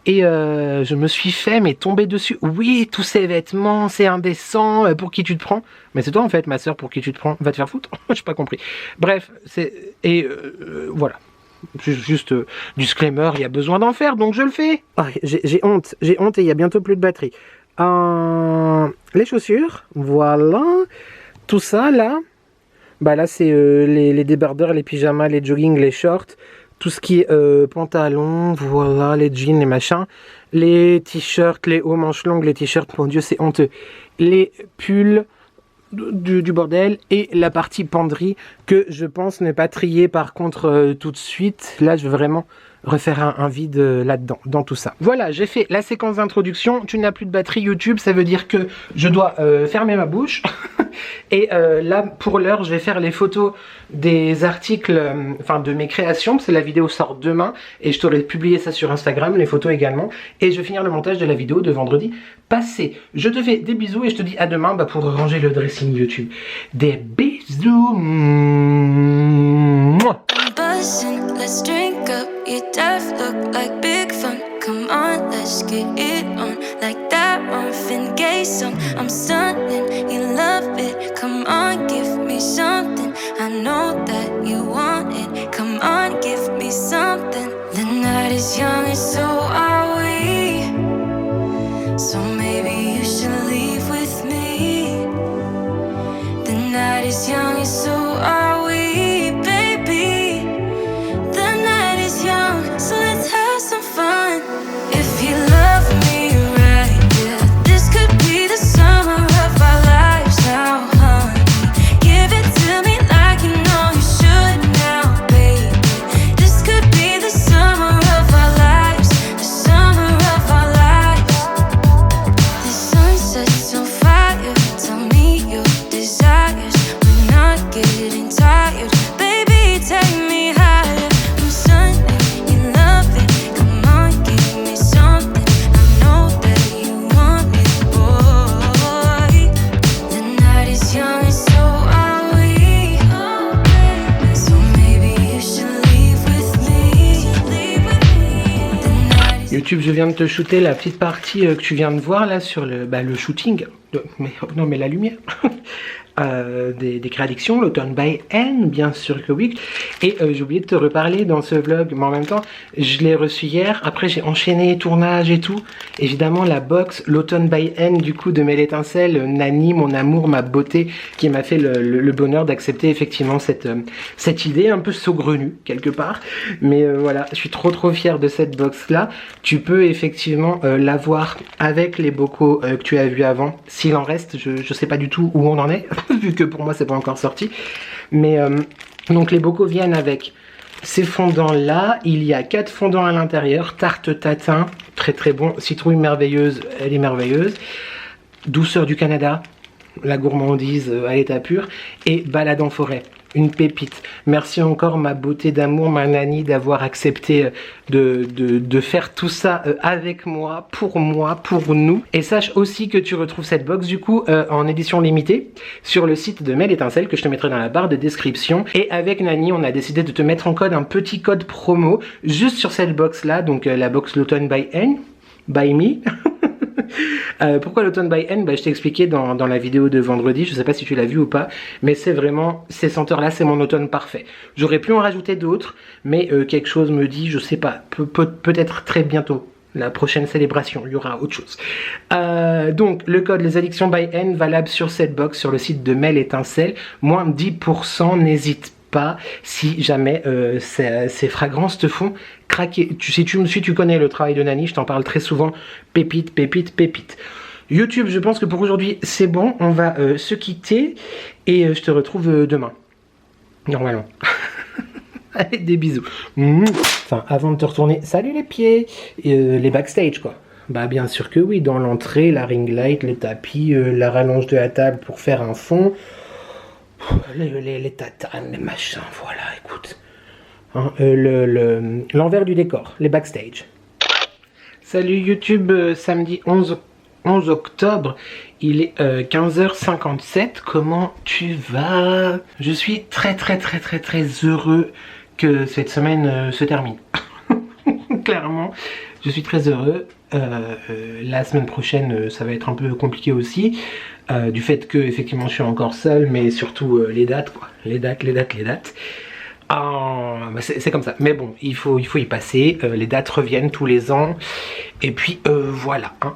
S2: Et je me suis fait, mais tomber dessus. Oui, tous ces vêtements, c'est indécent. Pour qui tu te prends? Mais c'est toi en fait, ma soeur, pour qui tu te prends? Va te faire foutre. J'ai pas compris. Bref, voilà. Juste disclaimer, il y a besoin d'en faire, donc je le fais. Ah, j'ai honte et il y a bientôt plus de batterie. Les chaussures, voilà. Tout ça là. Bah là c'est les débardeurs, les pyjamas, les joggings, les shorts. Tout ce qui est pantalons, voilà, les jeans, les machins, les t-shirts, les hauts manches longues, les t-shirts, mon dieu, c'est honteux. Les pulls du bordel et la partie penderie que je pense ne pas trier par contre tout de suite. Là, je veux vraiment refaire un vide là-dedans, dans tout ça. Voilà, j'ai fait la séquence d'introduction. Tu n'as plus de batterie YouTube, ça veut dire que je dois fermer ma bouche. Et là, pour l'heure, je vais faire les photos des articles, enfin de mes créations, parce que la vidéo sort demain, et je t'aurai publié ça sur Instagram, les photos également, et je vais finir le montage de la vidéo de vendredi passé. Je te fais des bisous, et je te dis à demain pour ranger le dressing YouTube. Des bisous. Mouah.
S1: Let's drink up, your death look like big fun. Come on, let's get it on. Like that Marvin Gaye song. I'm stunning, you love it. Come on, give me something. I know that you want it. Come on, give me something. The night is young and so are we. So maybe you should leave with me. The night is young and so are we. So let's have some fun. If you love me right, yeah, this could be the summer of our lives now, honey. Give it to me like you know you should now, baby. This could be the summer of our lives, the summer of our lives. The sunset's on fire, tell me your desires. We're not getting tired, baby, take me higher. I'm sunny.
S2: YouTube, je viens de te shooter la petite partie que tu viens de voir là sur le shooting. Non mais la lumière. Des créations, l'automne by N, bien sûr que oui. Et j'ai oublié de te reparler dans ce vlog, mais en même temps, je l'ai reçu hier. Après, j'ai enchaîné tournage et tout. Évidemment, la box, l'automne by N, du coup, de Mel Étincelle, Nani, mon amour, ma beauté, qui m'a fait le bonheur d'accepter effectivement cette idée un peu saugrenue, quelque part. Mais voilà, je suis trop fière de cette box-là. Tu peux effectivement l'avoir avec les bocaux que tu as vus avant. S'il en reste, je sais pas du tout où on en est. Vu que pour moi c'est pas encore sorti, mais donc les bocaux viennent avec ces fondants là. Il y a 4 fondants à l'intérieur, tarte tatin, très bon, citrouille merveilleuse, elle est merveilleuse, douceur du Canada, la gourmandise à l'état pur, et balade en forêt, une pépite. Merci encore ma beauté d'amour, ma Nani, d'avoir accepté de faire tout ça avec moi, pour nous. Et sache aussi que tu retrouves cette box du coup en édition limitée sur le site de Mel Étincelle que je te mettrai dans la barre de description. Et avec Nani, on a décidé de te mettre en code un petit code promo juste sur cette box là, donc la box l'automne by N, by me. Pourquoi l'automne by N? Je t'ai expliqué dans la vidéo de vendredi, je sais pas si tu l'as vu ou pas, mais c'est vraiment, ces senteurs là c'est mon automne parfait. J'aurais pu en rajouter d'autres, mais quelque chose me dit, je sais pas, peut-être très bientôt, la prochaine célébration, il y aura autre chose. Donc le code les addictions by N valable sur cette box sur le site de Mel Étincelle, moins 10%, n'hésite pas si jamais ces fragrances te font craquer. Si tu me suis, tu connais le travail de Nani, je t'en parle très souvent, pépite. YouTube, je pense que pour aujourd'hui c'est bon, on va se quitter et je te retrouve demain, normalement. Allez, des bisous. Enfin, avant de te retourner, salut les pieds, les backstage quoi. Bah bien sûr que oui, dans l'entrée, la ring light, le tapis, la rallonge de la table pour faire un fond, les tatanes, les machins, voilà, écoute. Hein, l'envers du décor, les backstage. Salut YouTube, samedi 11 octobre, il est 15h57, comment tu vas? Je suis très heureux que cette semaine se termine. Clairement, je suis très heureux. La semaine prochaine, ça va être un peu compliqué aussi, du fait que effectivement je suis encore seul, mais surtout les dates, quoi. Les dates. C'est comme ça, mais bon, il faut y passer. Les dates reviennent tous les ans, et puis voilà. Hein.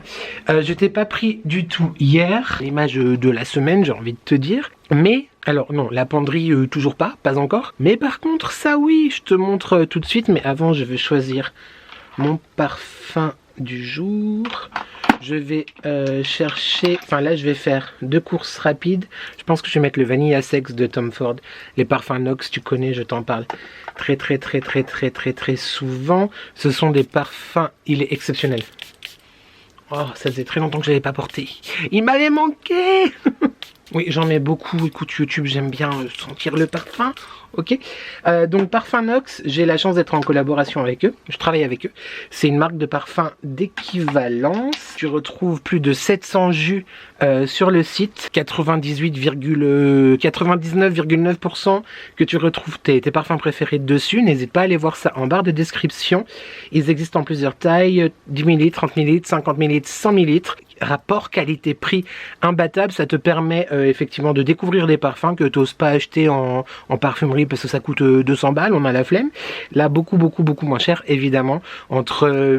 S2: Je t'ai pas pris du tout hier, l'image de la semaine, j'ai envie de te dire, mais alors non, la penderie toujours pas encore, mais par contre ça oui, je te montre tout de suite, mais avant je vais choisir mon parfum du jour. Je vais chercher, enfin là je vais faire 2 courses rapides. Je pense que je vais mettre le Vanilla Sex de Tom Ford. Les parfums Nox, tu connais, je t'en parle très souvent. Ce sont des parfums, il est exceptionnel. Oh, ça faisait très longtemps que je l'avais pas porté. Il m'avait manqué. Oui, j'en mets beaucoup. Écoute, YouTube, j'aime bien sentir le parfum. Ok. Donc, Parfum Nox, j'ai la chance d'être en collaboration avec eux. Je travaille avec eux. C'est une marque de parfum d'équivalence. Tu retrouves plus de 700 jus sur le site. 99,9% que tu retrouves tes parfums préférés dessus. N'hésite pas à aller voir ça en barre de description. Ils existent en plusieurs tailles. 10 ml, 30 ml, 50 ml, 100 ml. Rapport qualité-prix imbattable, ça te permet effectivement de découvrir des parfums que tu n'oses pas acheter en parfumerie parce que ça coûte 200 balles, on a la flemme. Là, beaucoup moins cher, évidemment, entre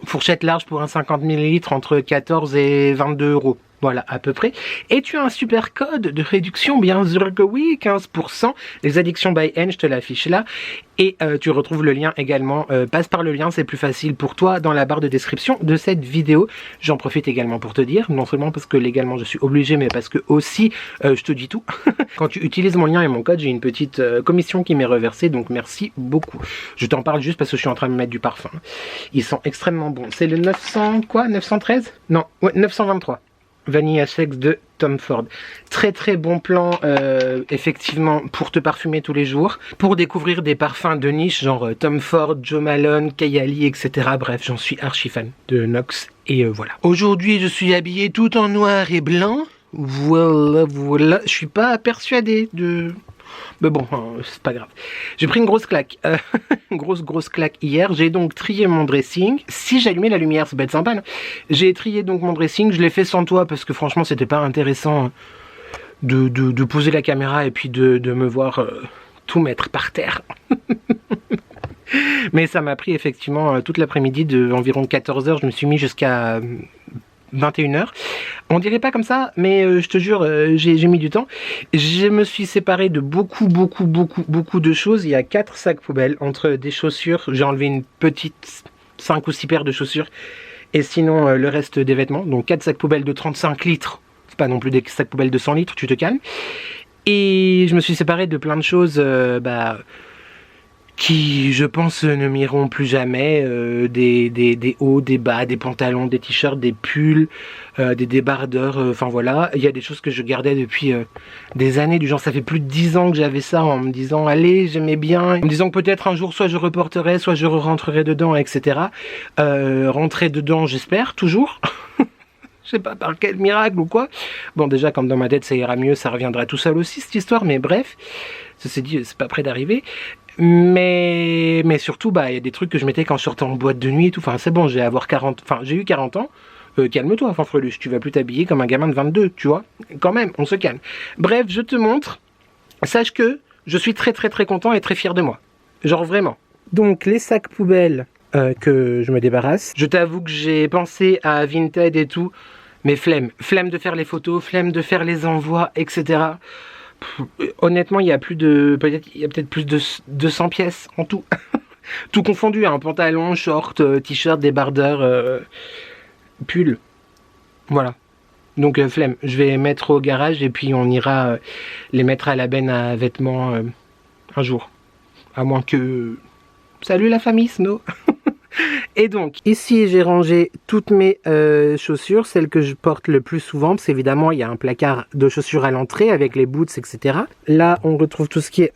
S2: fourchette large pour un 50 ml, entre 14 et 22 euros. Voilà, à peu près. Et tu as un super code de réduction, bien sûr que oui, 15%. Les addictions by N, je te l'affiche là. Et tu retrouves le lien également. Passe par le lien, c'est plus facile pour toi dans la barre de description de cette vidéo. J'en profite également pour te dire, non seulement parce que légalement je suis obligé, mais parce que aussi, je te dis tout. Quand tu utilises mon lien et mon code, j'ai une petite commission qui m'est reversée, donc merci beaucoup. Je t'en parle juste parce que je suis en train de mettre du parfum. Ils sont extrêmement bons. C'est le 900, quoi, 913? Non, ouais, 923. Vanilla Sex de Tom Ford. Très bon plan, effectivement, pour te parfumer tous les jours. Pour découvrir des parfums de niche, genre Tom Ford, Jo Malone, Kayali, etc. Bref, j'en suis archi fan de Nox. Et voilà. Aujourd'hui, je suis habillé tout en noir et blanc. Voilà. Je suis pas persuadé de... Mais bon, c'est pas grave. J'ai pris une grosse claque. Grosse claque hier. J'ai donc trié mon dressing. Si j'allumais la lumière, ça peut être sympa, non? J'ai trié donc mon dressing. Je l'ai fait sans toi parce que franchement, c'était pas intéressant de poser la caméra et puis de me voir tout mettre par terre. Mais ça m'a pris effectivement toute l'après-midi de environ 14 h. Je me suis mis jusqu'à 21 h. On dirait pas comme ça, mais je te jure, j'ai mis du temps. Je me suis séparé de beaucoup de choses. Il y a 4 sacs poubelles entre des chaussures. J'ai enlevé une petite 5 ou 6 paires de chaussures. Et sinon, le reste des vêtements. Donc 4 sacs poubelles de 35 litres. C'est pas non plus des sacs poubelles de 100 litres, tu te calmes. Et je me suis séparé de plein de choses, qui, je pense, ne m'iront plus jamais. Des hauts, des bas, des pantalons, des t-shirts, des pulls, des débardeurs, enfin voilà. Il y a des choses que je gardais depuis des années, du genre ça fait plus de 10 ans que j'avais ça, en me disant allez, j'aimais bien, en me disant que peut-être un jour soit je reporterai, soit je rentrerai dedans, etc. Rentrer dedans, j'espère, toujours. Je sais pas par quel miracle ou quoi. Bon, déjà, comme dans ma tête ça ira mieux, ça reviendra tout seul aussi, cette histoire, mais bref, ceci dit, c'est pas près d'arriver. Mais surtout, il y a des trucs que je mettais quand je sortais en boîte de nuit et tout. Enfin, c'est bon, j'ai eu 40 ans. Calme-toi, fanfreluche, tu vas plus t'habiller comme un gamin de 22, tu vois. Quand même, on se calme. Bref, je te montre. Sache que je suis très content et très fier de moi. Genre vraiment. Donc, les sacs poubelles que je me débarrasse. Je t'avoue que j'ai pensé à Vinted et tout. Mais flemme de faire les photos, flemme de faire les envois, etc. Honnêtement, il y a peut-être plus de 200 pièces en tout. Tout confondu, hein, pantalon, short, t-shirt, débardeur, pull. Voilà. Donc flemme. Je vais mettre au garage et puis on ira les mettre à la benne à vêtements un jour. À moins que... Salut la famille Snow. Et donc, ici, j'ai rangé toutes mes chaussures, celles que je porte le plus souvent, parce qu'évidemment, il y a un placard de chaussures à l'entrée avec les boots, etc. Là, on retrouve tout ce qui est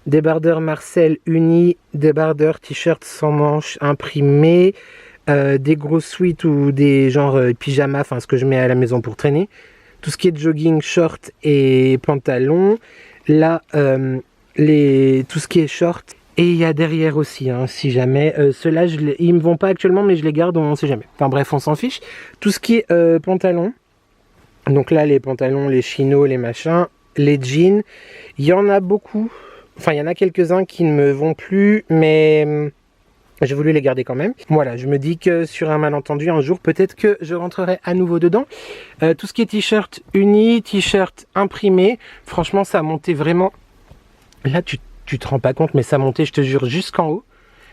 S2: débardeur Marcel uni, débardeur t-shirt sans manches imprimé, des gros sweats ou des genres pyjamas, enfin ce que je mets à la maison pour traîner. Tout ce qui est jogging, short et pantalon. Là, tout ce qui est short. Et il y a derrière aussi, hein, si jamais. Ceux-là, ils me vont pas actuellement, mais je les garde, on sait jamais. Enfin bref, on s'en fiche. Tout ce qui est pantalon. Donc là, les pantalons, les chinos, les machins, les jeans. Il y en a beaucoup. Enfin, il y en a quelques-uns qui ne me vont plus, mais j'ai voulu les garder quand même. Voilà, je me dis que sur un malentendu, un jour, peut-être que je rentrerai à nouveau dedans. Tout ce qui est t-shirt uni, t-shirt imprimé, franchement, ça a monté vraiment... Là, tu te rends pas compte, mais ça montait, je te jure, jusqu'en haut.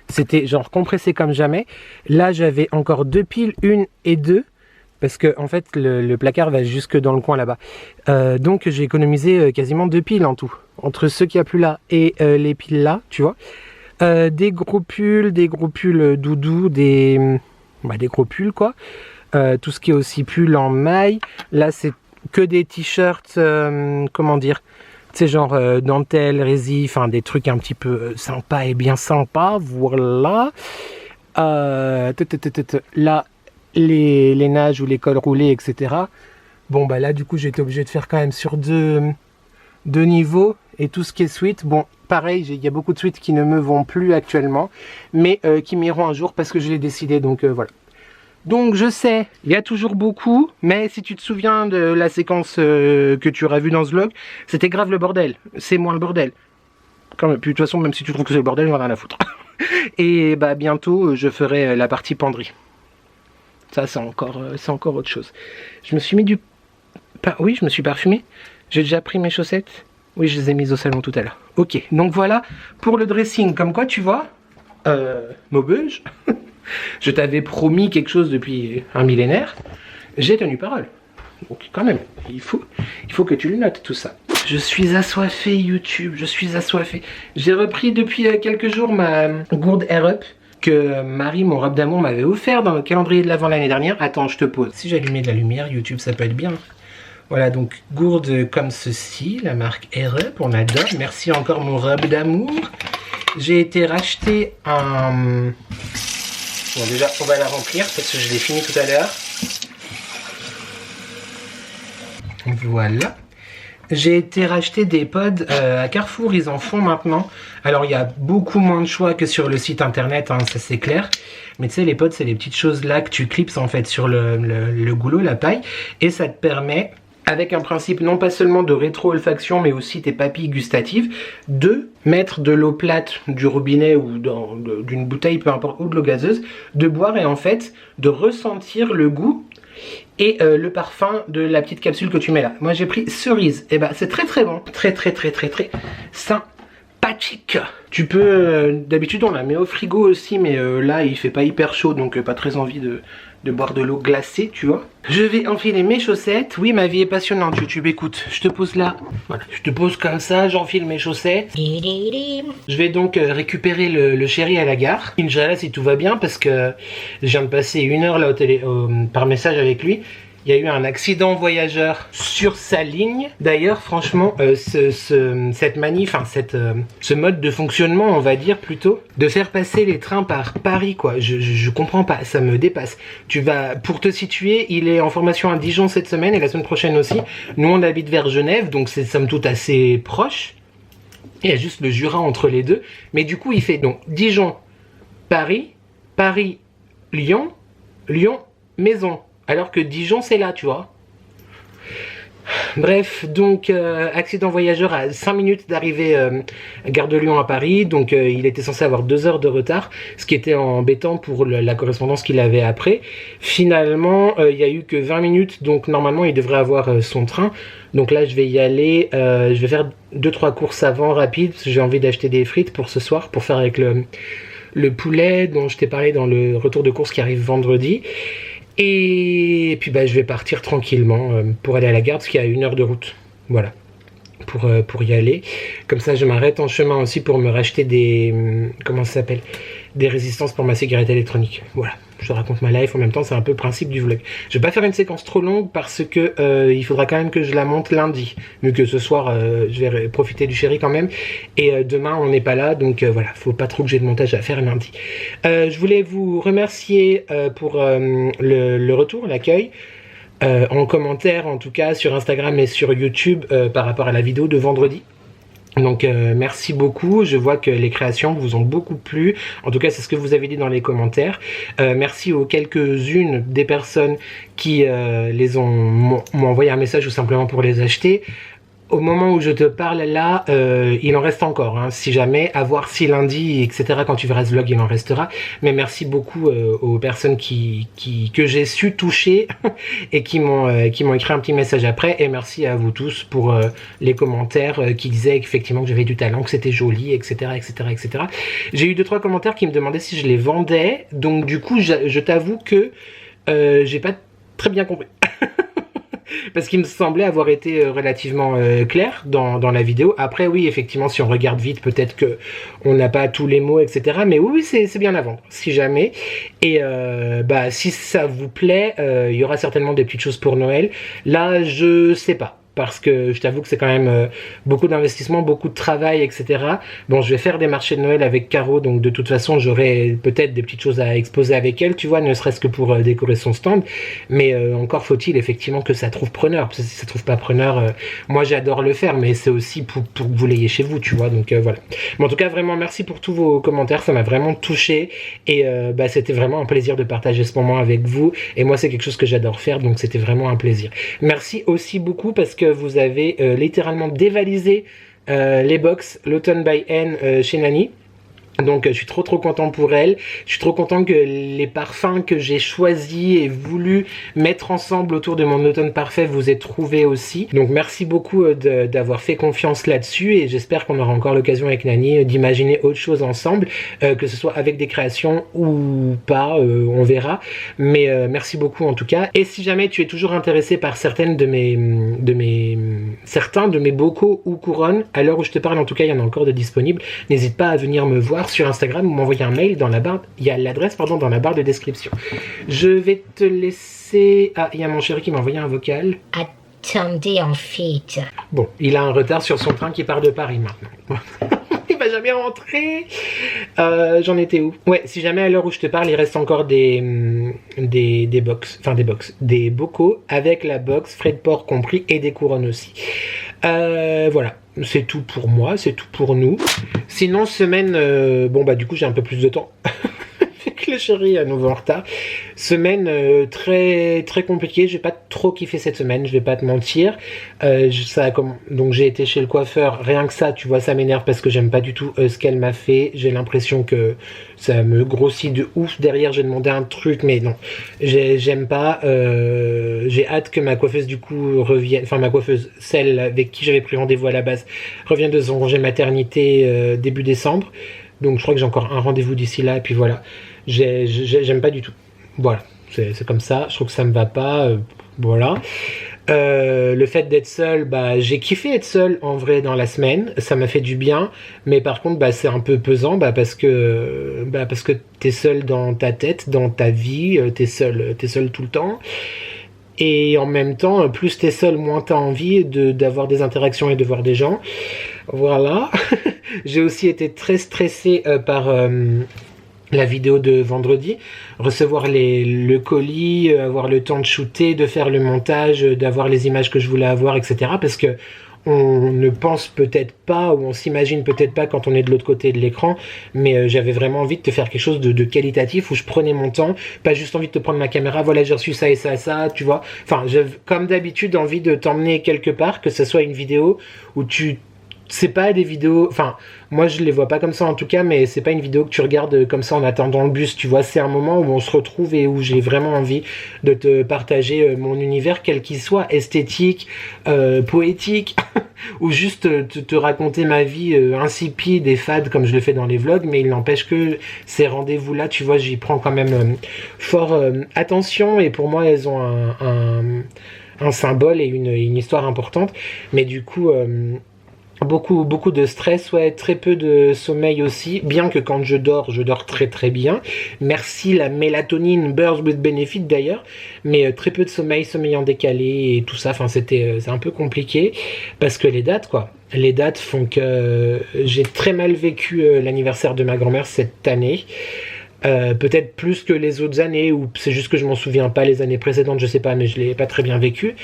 S2: C'était genre compressé comme jamais. Là, j'avais encore 2 piles, 1 et 2. Parce que en fait, le placard va jusque dans le coin là-bas. Donc, j'ai économisé quasiment 2 piles en tout. Entre ceux qu'il n'y a plus là et les piles là, tu vois. Des gros pulls doudou, des gros pulls quoi. Tout ce qui est aussi pull en maille. Là, c'est que des t-shirts, comment dire, tu sais, genre dentelle, rési, enfin des trucs un petit peu sympas et bien sympas. Voilà. Là, les nages ou les cols roulés, etc. Bon, bah là, du coup, j'ai été obligé de faire quand même sur deux niveaux. Et tout ce qui est suite, bon, pareil, il y a beaucoup de suites qui ne me vont plus actuellement, mais qui m'iront un jour parce que je l'ai décidé, donc voilà. Donc je sais, il y a toujours beaucoup, mais si tu te souviens de la séquence que tu auras vue dans ce vlog, c'était grave le bordel, c'est moins le bordel. Quand même, puis de toute façon, même si tu trouves que c'est le bordel, j'en ai rien à foutre. Et bah bientôt, je ferai la partie penderie. Ça, c'est encore autre chose. Je me suis mis oui, je me suis parfumé. J'ai déjà pris mes chaussettes. Oui, je les ai mises au salon tout à l'heure. Ok, donc voilà pour le dressing. Comme quoi, tu vois, Maubeuge, je t'avais promis quelque chose depuis un millénaire. J'ai tenu parole. Donc quand même, il faut que tu le notes tout ça. Je suis assoiffé YouTube, je suis assoiffé. J'ai repris depuis quelques jours ma gourde Air Up que Marie, mon robe d'amour, m'avait offert dans le calendrier de l'Avent l'année dernière. Attends, je te pose. Si j'allumais de la lumière, YouTube, ça peut être bien. Voilà, donc gourde comme ceci, la marque Air Up, on adore. Merci encore mon robe d'amour. J'ai été racheter un... Bon, déjà, on va la remplir parce que je l'ai fini tout à l'heure. Voilà. J'ai été racheter des pods à Carrefour, ils en font maintenant. Alors il y a beaucoup moins de choix que sur le site internet, hein, ça c'est clair. Mais tu sais, les pods, c'est les petites choses là que tu clipses en fait sur le goulot, la paille. Et ça te permet, avec un principe non pas seulement de rétro-olfaction, mais aussi tes papilles gustatives, de mettre de l'eau plate du robinet ou d'une bouteille, peu importe, ou de l'eau gazeuse, de boire et en fait de ressentir le goût et le parfum de la petite capsule que tu mets là. Moi j'ai pris cerise, et bah c'est très très bon, très sympathique. Tu peux, d'habitude on la met au frigo aussi, mais là il fait pas hyper chaud, donc pas très envie de boire de l'eau glacée, tu vois. Je vais enfiler mes chaussettes. Oui, ma vie est passionnante, YouTube, écoute. Je te pose là, voilà, je te pose comme ça, j'enfile mes chaussettes. Je vais donc récupérer le chéri à la gare. Inch'Allah, si tout va bien, parce que je viens de passer 1 heure là par message avec lui. Il y a eu un accident voyageur sur sa ligne. D'ailleurs, franchement, cette manie, enfin ce mode de fonctionnement, on va dire plutôt, de faire passer les trains par Paris, quoi. Je comprends pas, ça me dépasse. Pour te situer, il est en formation à Dijon cette semaine et la semaine prochaine aussi. Nous, on habite vers Genève, donc c'est somme toute assez proche. Il y a juste le Jura entre les deux. Mais du coup, il fait donc Dijon, Paris, Paris, Lyon, Lyon, Maison. Alors que Dijon, c'est là, tu vois. Bref, donc, accident voyageur à 5 minutes d'arrivée à Gare de Lyon à Paris. Donc, il était censé avoir 2 heures de retard, ce qui était embêtant pour la correspondance qu'il avait après. Finalement, il n'y a eu que 20 minutes, donc normalement, il devrait avoir son train. Donc là, je vais y aller. Je vais faire 2-3 courses avant, rapides, parce que j'ai envie d'acheter des frites pour ce soir, pour faire avec le poulet dont je t'ai parlé dans le retour de course qui arrive vendredi. Et puis bah, je vais partir tranquillement pour aller à la gare parce qu'il y a 1 heure de route, voilà, pour y aller. Comme ça je m'arrête en chemin aussi pour me racheter des, comment ça s'appelle, des résistances pour ma cigarette électronique. Voilà, je raconte ma life en même temps, c'est un peu le principe du vlog. Je vais pas faire une séquence trop longue parce que il faudra quand même que je la monte lundi, vu que ce soir je vais profiter du chéri quand même, et demain on n'est pas là, donc voilà, faut pas trop que j'ai de montage à faire lundi. Je voulais vous remercier pour le retour, l'accueil. En commentaire en tout cas sur Instagram et sur YouTube par rapport à la vidéo de vendredi. Donc merci beaucoup, je vois que les créations vous ont beaucoup plu, en tout cas c'est ce que vous avez dit dans les commentaires. Merci aux quelques-unes des personnes qui m'ont envoyé un message ou simplement pour les acheter. Au moment où je te parle là, il en reste encore, hein, si jamais, à voir si lundi, etc., quand tu verras ce vlog, il en restera. Mais merci beaucoup aux personnes que j'ai su toucher et qui m'ont écrit un petit message après. Et merci à vous tous pour les commentaires qui disaient effectivement que j'avais du talent, que c'était joli, etc., etc., etc. J'ai eu 2-3 commentaires qui me demandaient si je les vendais. Donc du coup, je t'avoue que j'ai pas très bien compris. Parce qu'il me semblait avoir été relativement clair dans la vidéo. Après oui, effectivement, si on regarde vite, peut-être que on n'a pas tous les mots, etc. Mais oui, c'est bien à vendre, si jamais. Et si ça vous plaît, il y aura certainement des petites choses pour Noël. Là, je sais pas. Parce que je t'avoue que c'est quand même beaucoup d'investissement, beaucoup de travail, etc. Bon, je vais faire des marchés de Noël avec Caro, donc de toute façon, j'aurai peut-être des petites choses à exposer avec elle, tu vois, ne serait-ce que pour décorer son stand. Mais encore faut-il effectivement que ça trouve preneur. Parce que si ça trouve pas preneur, moi j'adore le faire, mais c'est aussi pour que vous l'ayez chez vous, tu vois. Donc voilà. Mais en tout cas, vraiment merci pour tous vos commentaires, ça m'a vraiment touché. Et c'était vraiment un plaisir de partager ce moment avec vous. Et moi, c'est quelque chose que j'adore faire, donc c'était vraiment un plaisir. Merci aussi beaucoup parce que vous avez littéralement dévalisé les box l'Autumn by N chez Nani. Donc je suis trop content pour elle, je suis trop content que les parfums que j'ai choisis et voulu mettre ensemble autour de mon automne parfait vous aient trouvé aussi. Donc merci beaucoup d'avoir fait confiance là-dessus et j'espère qu'on aura encore l'occasion avec Nani d'imaginer autre chose ensemble, que ce soit avec des créations ou pas, on verra. Mais merci beaucoup en tout cas. Et si jamais tu es toujours intéressé par certains de mes bocaux ou couronnes, à l'heure où je te parle en tout cas il y en a encore de disponibles, n'hésite pas à venir me voir sur Instagram ou m'envoyer un mail dans la barre, il y a l'adresse pardon dans la barre de description. Je vais te laisser. Ah, il y a mon chéri qui m'a envoyé un vocal.
S3: Attendez en fait.
S2: Bon, il a un retard sur son train qui part de Paris maintenant. Il va jamais rentrer. J'en étais où? Ouais, si jamais à l'heure où je te parle, il reste encore des bocaux avec la box, frais de port compris et des couronnes aussi. Voilà. C'est tout pour moi, c'est tout pour nous. Sinon, semaine... du coup, j'ai un peu plus de temps. Vu que le chéri est à nouveau en retard. Semaine très compliquée. J'ai pas trop kiffé cette semaine, je vais pas te mentir. Donc j'ai été chez le coiffeur. Rien que ça, tu vois, ça m'énerve parce que j'aime pas du tout ce qu'elle m'a fait. J'ai l'impression que ça me grossit de ouf. Derrière, j'ai demandé un truc, mais non. J'aime pas. J'ai hâte que ma coiffeuse du coup revienne. Enfin, ma coiffeuse, celle avec qui j'avais pris rendez-vous à la base, revienne de son congé maternité début décembre. Donc je crois que j'ai encore un rendez-vous d'ici là. Et puis voilà. J'aime pas du tout. Voilà, c'est comme ça, je trouve que ça me va pas, voilà. Le fait d'être seul, j'ai kiffé être seul en vrai dans la semaine, ça m'a fait du bien, mais par contre c'est un peu pesant parce que t'es seul dans ta tête, dans ta vie, t'es seul tout le temps. Et en même temps, plus t'es seul, moins t'as envie d'avoir des interactions et de voir des gens. Voilà. J'ai aussi été très stressé par la vidéo de vendredi, recevoir le colis, avoir le temps de shooter, de faire le montage, d'avoir les images que je voulais avoir, etc. Parce que on ne pense peut-être pas ou on s'imagine peut-être pas quand on est de l'autre côté de l'écran, mais j'avais vraiment envie de te faire quelque chose de qualitatif où je prenais mon temps, pas juste envie de te prendre ma caméra, voilà j'ai reçu ça et ça, tu vois. Enfin, j'ai comme d'habitude envie de t'emmener quelque part, que ce soit une vidéo où c'est pas des vidéos, enfin moi je les vois pas comme ça en tout cas, mais c'est pas une vidéo que tu regardes comme ça en attendant le bus, tu vois, c'est un moment où on se retrouve et où j'ai vraiment envie de te partager mon univers, quel qu'il soit, esthétique, poétique, ou juste te raconter ma vie insipide et fade comme je le fais dans les vlogs, mais il n'empêche que ces rendez-vous là, tu vois, j'y prends quand même fort attention, et pour moi elles ont un symbole et une histoire importante, mais du coup Beaucoup de stress, ouais, très peu de sommeil aussi, bien que quand je dors très très bien. Merci la mélatonine Birds with Benefit d'ailleurs, mais très peu de sommeil en décalé et tout ça, enfin c'est un peu compliqué, parce que les dates font que j'ai très mal vécu l'anniversaire de ma grand-mère cette année. Peut-être plus que les autres années, ou c'est juste que je m'en souviens pas les années précédentes, je sais pas, mais je l'ai pas très bien vécu.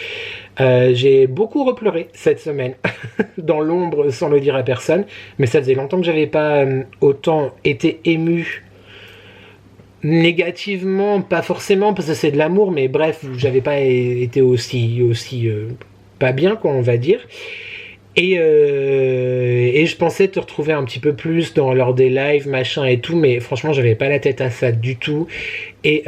S2: J'ai beaucoup repleuré cette semaine, dans l'ombre sans le dire à personne, mais ça faisait longtemps que j'avais pas autant été ému négativement, pas forcément parce que c'est de l'amour, mais bref, j'avais pas été aussi pas bien, quoi, on va dire. Et je pensais te retrouver un petit peu plus lors des lives, machin et tout, mais franchement, j'avais pas la tête à ça du tout. Et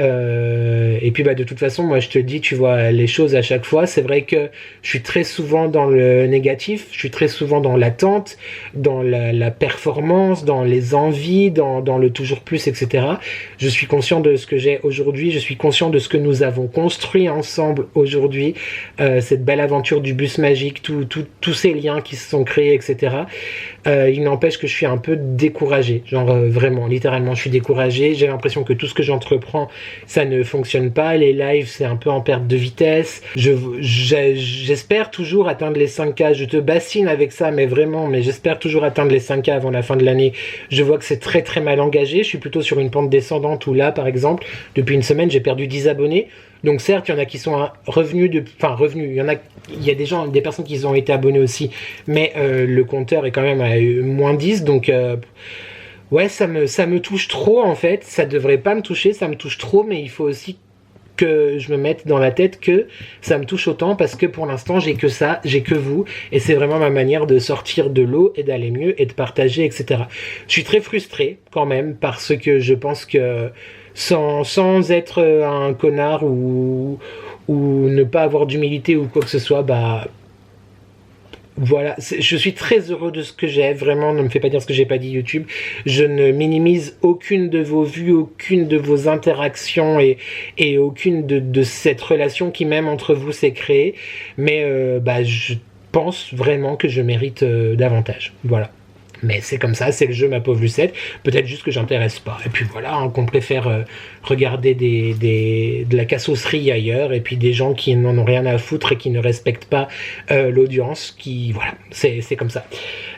S2: puis de toute façon, moi je te dis, tu vois les choses à chaque fois. C'est vrai que je suis très souvent dans le négatif, je suis très souvent dans l'attente, dans la performance, dans les envies, dans le toujours plus, etc. Je suis conscient de ce que j'ai aujourd'hui, je suis conscient de ce que nous avons construit ensemble aujourd'hui, cette belle aventure du bus magique, tous ces liens qui se sont créés, etc. Il n'empêche que je suis un peu découragé, vraiment, littéralement, je suis découragé. J'ai l'impression que tout ce que j'entreprends, ça ne fonctionne pas. Les lives, c'est un peu en perte de vitesse. J'espère toujours atteindre les 5K. Je te bassine avec ça, mais j'espère toujours atteindre les 5K avant la fin de l'année. Je vois que c'est très très mal engagé. Je suis plutôt sur une pente descendante où là, par exemple, depuis une semaine, j'ai perdu 10 abonnés. Donc certes, il y en a qui sont revenus, il y a des personnes qui ont été abonnées aussi, mais le compteur est quand même à moins 10, donc ouais, ça me touche trop en fait. Ça devrait pas me toucher, ça me touche trop, mais il faut aussi que je me mette dans la tête que ça me touche autant, parce que pour l'instant j'ai que ça, j'ai que vous, et c'est vraiment ma manière de sortir de l'eau et d'aller mieux et de partager, etc. Je suis très frustré quand même, parce que je pense que sans être un connard ou ne pas avoir d'humilité ou quoi que ce soit, voilà, je suis très heureux de ce que j'ai, vraiment, ne me fais pas dire ce que j'ai pas dit YouTube. Je ne minimise aucune de vos vues, aucune de vos interactions et aucune de cette relation qui même entre vous s'est créée, mais je pense vraiment que je mérite davantage, voilà. Mais c'est comme ça, c'est le jeu, ma pauvre Lucette. Peut-être juste que j'intéresse pas. Et puis voilà, qu'on préfère regarder de la cassosserie ailleurs, et puis des gens qui n'en ont rien à foutre et qui ne respectent pas l'audience, voilà, c'est comme ça.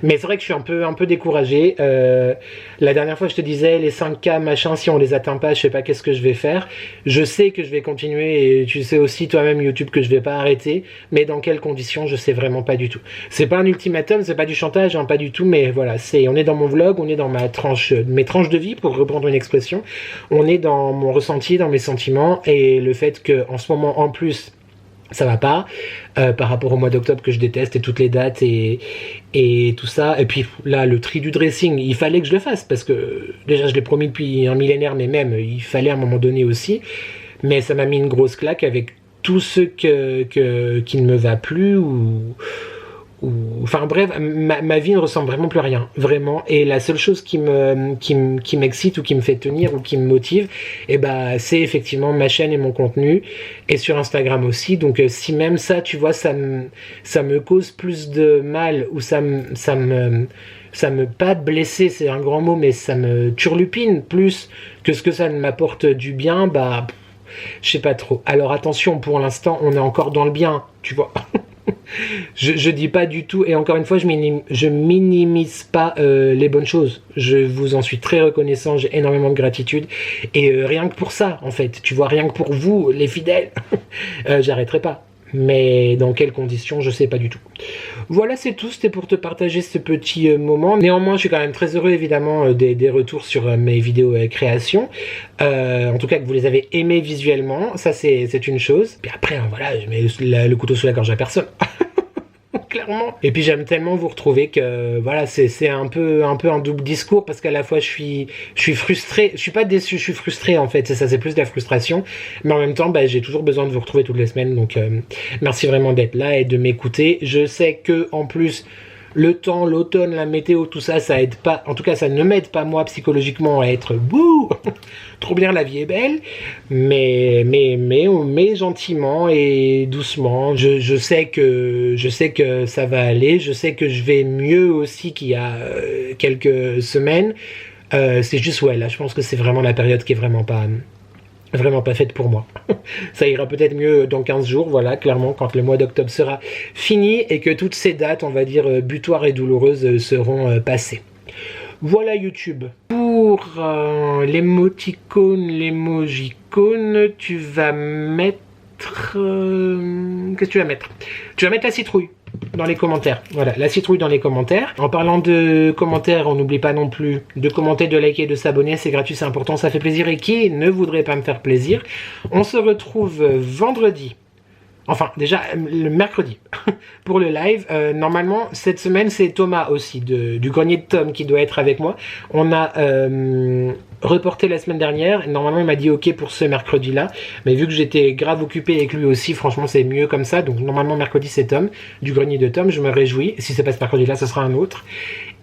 S2: Mais c'est vrai que je suis un peu découragé. La dernière fois, je te disais, les 5K, machin, si on les atteint pas, je sais pas qu'est-ce que je vais faire. Je sais que je vais continuer, et tu sais aussi toi-même, YouTube, que je vais pas arrêter, mais dans quelles conditions, je sais vraiment pas du tout. C'est pas un ultimatum, c'est pas du chantage, pas du tout, mais voilà, on est dans mon vlog, on est dans mes tranches de vie, pour reprendre une expression. On est dans mon ressenti, dans mes sentiments, et le fait que en ce moment, en plus, ça va pas, par rapport au mois d'octobre que je déteste, et toutes les dates et tout ça. Et puis là, le tri du dressing, il fallait que je le fasse, parce que déjà je l'ai promis depuis un millénaire, mais même il fallait à un moment donné aussi. Mais ça m'a mis une grosse claque avec tout ce qui ne me va plus, enfin bref, ma vie ne ressemble vraiment plus à rien, vraiment. Et la seule chose qui m'excite, ou qui me fait tenir, ou qui me motive, c'est effectivement ma chaîne et mon contenu, et sur Instagram aussi. Donc si même ça, tu vois, ça me cause plus de mal, ou ça me pas blessé, c'est un grand mot, mais ça me turlupine plus que ce que ça ne m'apporte du bien, je sais pas trop. Alors attention, pour l'instant, on est encore dans le bien, tu vois. Je dis pas du tout, et encore une fois, je minimise pas les bonnes choses. Je vous en suis très reconnaissant, j'ai énormément de gratitude, et rien que pour ça, en fait, tu vois, rien que pour vous, les fidèles, j'arrêterai pas. Mais dans quelles conditions, je sais pas du tout. Voilà, c'est tout, c'était pour te partager ce petit moment. Néanmoins, je suis quand même très heureux, évidemment, des retours sur mes vidéos créations. En tout cas, que vous les avez aimées visuellement, ça c'est une chose. Puis après, voilà, je mets le couteau sous la gorge à personne. Clairement. Et puis j'aime tellement vous retrouver que voilà, c'est un peu un double discours, parce qu'à la fois je suis frustré, je suis pas déçu, je suis frustré en fait, c'est plus de la frustration, mais en même temps j'ai toujours besoin de vous retrouver toutes les semaines, donc merci vraiment d'être là et de m'écouter. Je sais que en plus le temps, l'automne, la météo, tout ça, ça aide pas. En tout cas, ça ne m'aide pas moi psychologiquement à être bouh, trop bien, la vie est belle. Mais gentiment et doucement. Je sais que ça va aller. Je sais que je vais mieux aussi qu'il y a quelques semaines. C'est juste, ouais, là, je pense que c'est vraiment la période qui est vraiment pas faite pour moi. Ça ira peut-être mieux dans 15 jours, voilà, clairement, quand le mois d'octobre sera fini et que toutes ces dates, on va dire, butoirs et douloureuses seront passées. Voilà YouTube. Pour l'émoticône, l'émojicône, tu vas mettre... Qu'est-ce que tu vas mettre? Tu vas mettre la citrouille dans les commentaires. Voilà, la citrouille dans les commentaires. En parlant de commentaires, on n'oublie pas non plus de commenter, de liker, de s'abonner. C'est gratuit, c'est important, ça fait plaisir. Et qui ne voudrait pas me faire plaisir? On se retrouve vendredi. Enfin, déjà, le mercredi, pour le live. Normalement, cette semaine, c'est Thomas aussi, du Grenier de Tom, qui doit être avec moi. On a reporté la semaine dernière. Normalement, il m'a dit OK pour ce mercredi-là. Mais vu que j'étais grave occupé avec lui aussi, franchement, c'est mieux comme ça. Donc, normalement, mercredi, c'est Tom, du Grenier de Tom. Je me réjouis. Si c'est pas ce mercredi-là, ce sera un autre.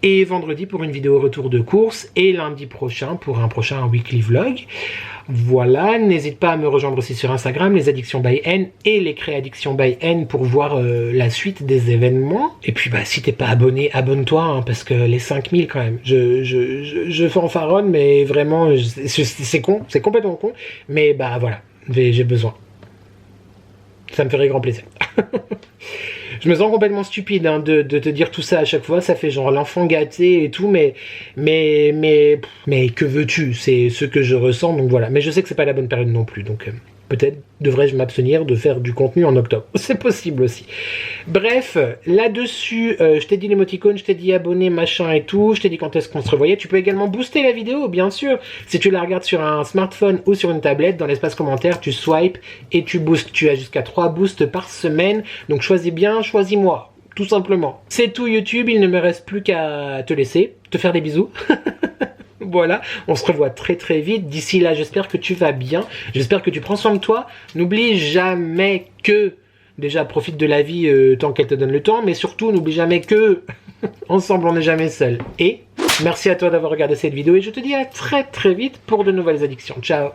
S2: Et vendredi pour une vidéo retour de course. Et lundi prochain pour un prochain weekly vlog. Voilà, n'hésite pas à me rejoindre aussi sur Instagram, les Addictions by N et les Créaddictions by N pour voir la suite des événements. Et puis bah si t'es pas abonné, abonne-toi hein, parce que les 5000 quand même, je fanfaronne mais vraiment c'est con, c'est complètement con, mais bah voilà, j'ai besoin. Ça me ferait grand plaisir. Je me sens complètement stupide hein, de te dire tout ça à chaque fois. Ça fait genre l'enfant gâté et tout, mais que veux-tu? C'est ce que je ressens, donc voilà. Mais je sais que c'est pas la bonne période non plus, donc peut-être devrais-je m'abstenir de faire du contenu en octobre. C'est possible aussi. Bref, là-dessus, je t'ai dit l'émoticône, je t'ai dit abonné, machin et tout. Je t'ai dit quand est-ce qu'on se revoyait. Tu peux également booster la vidéo, bien sûr. Si tu la regardes sur un smartphone ou sur une tablette, dans l'espace commentaire, tu swipes et tu boostes. Tu as jusqu'à 3 boosts par semaine. Donc choisis bien, choisis-moi. Tout simplement. C'est tout YouTube, il ne me reste plus qu'à te laisser, te faire des bisous. Voilà, on se revoit très très vite. D'ici là, j'espère que tu vas bien. J'espère que tu prends soin de toi. N'oublie jamais que... Déjà, profite de la vie tant qu'elle te donne le temps. Mais surtout, n'oublie jamais que... Ensemble, on n'est jamais seul. Et merci à toi d'avoir regardé cette vidéo. Et je te dis à très très vite pour de nouvelles addictions. Ciao.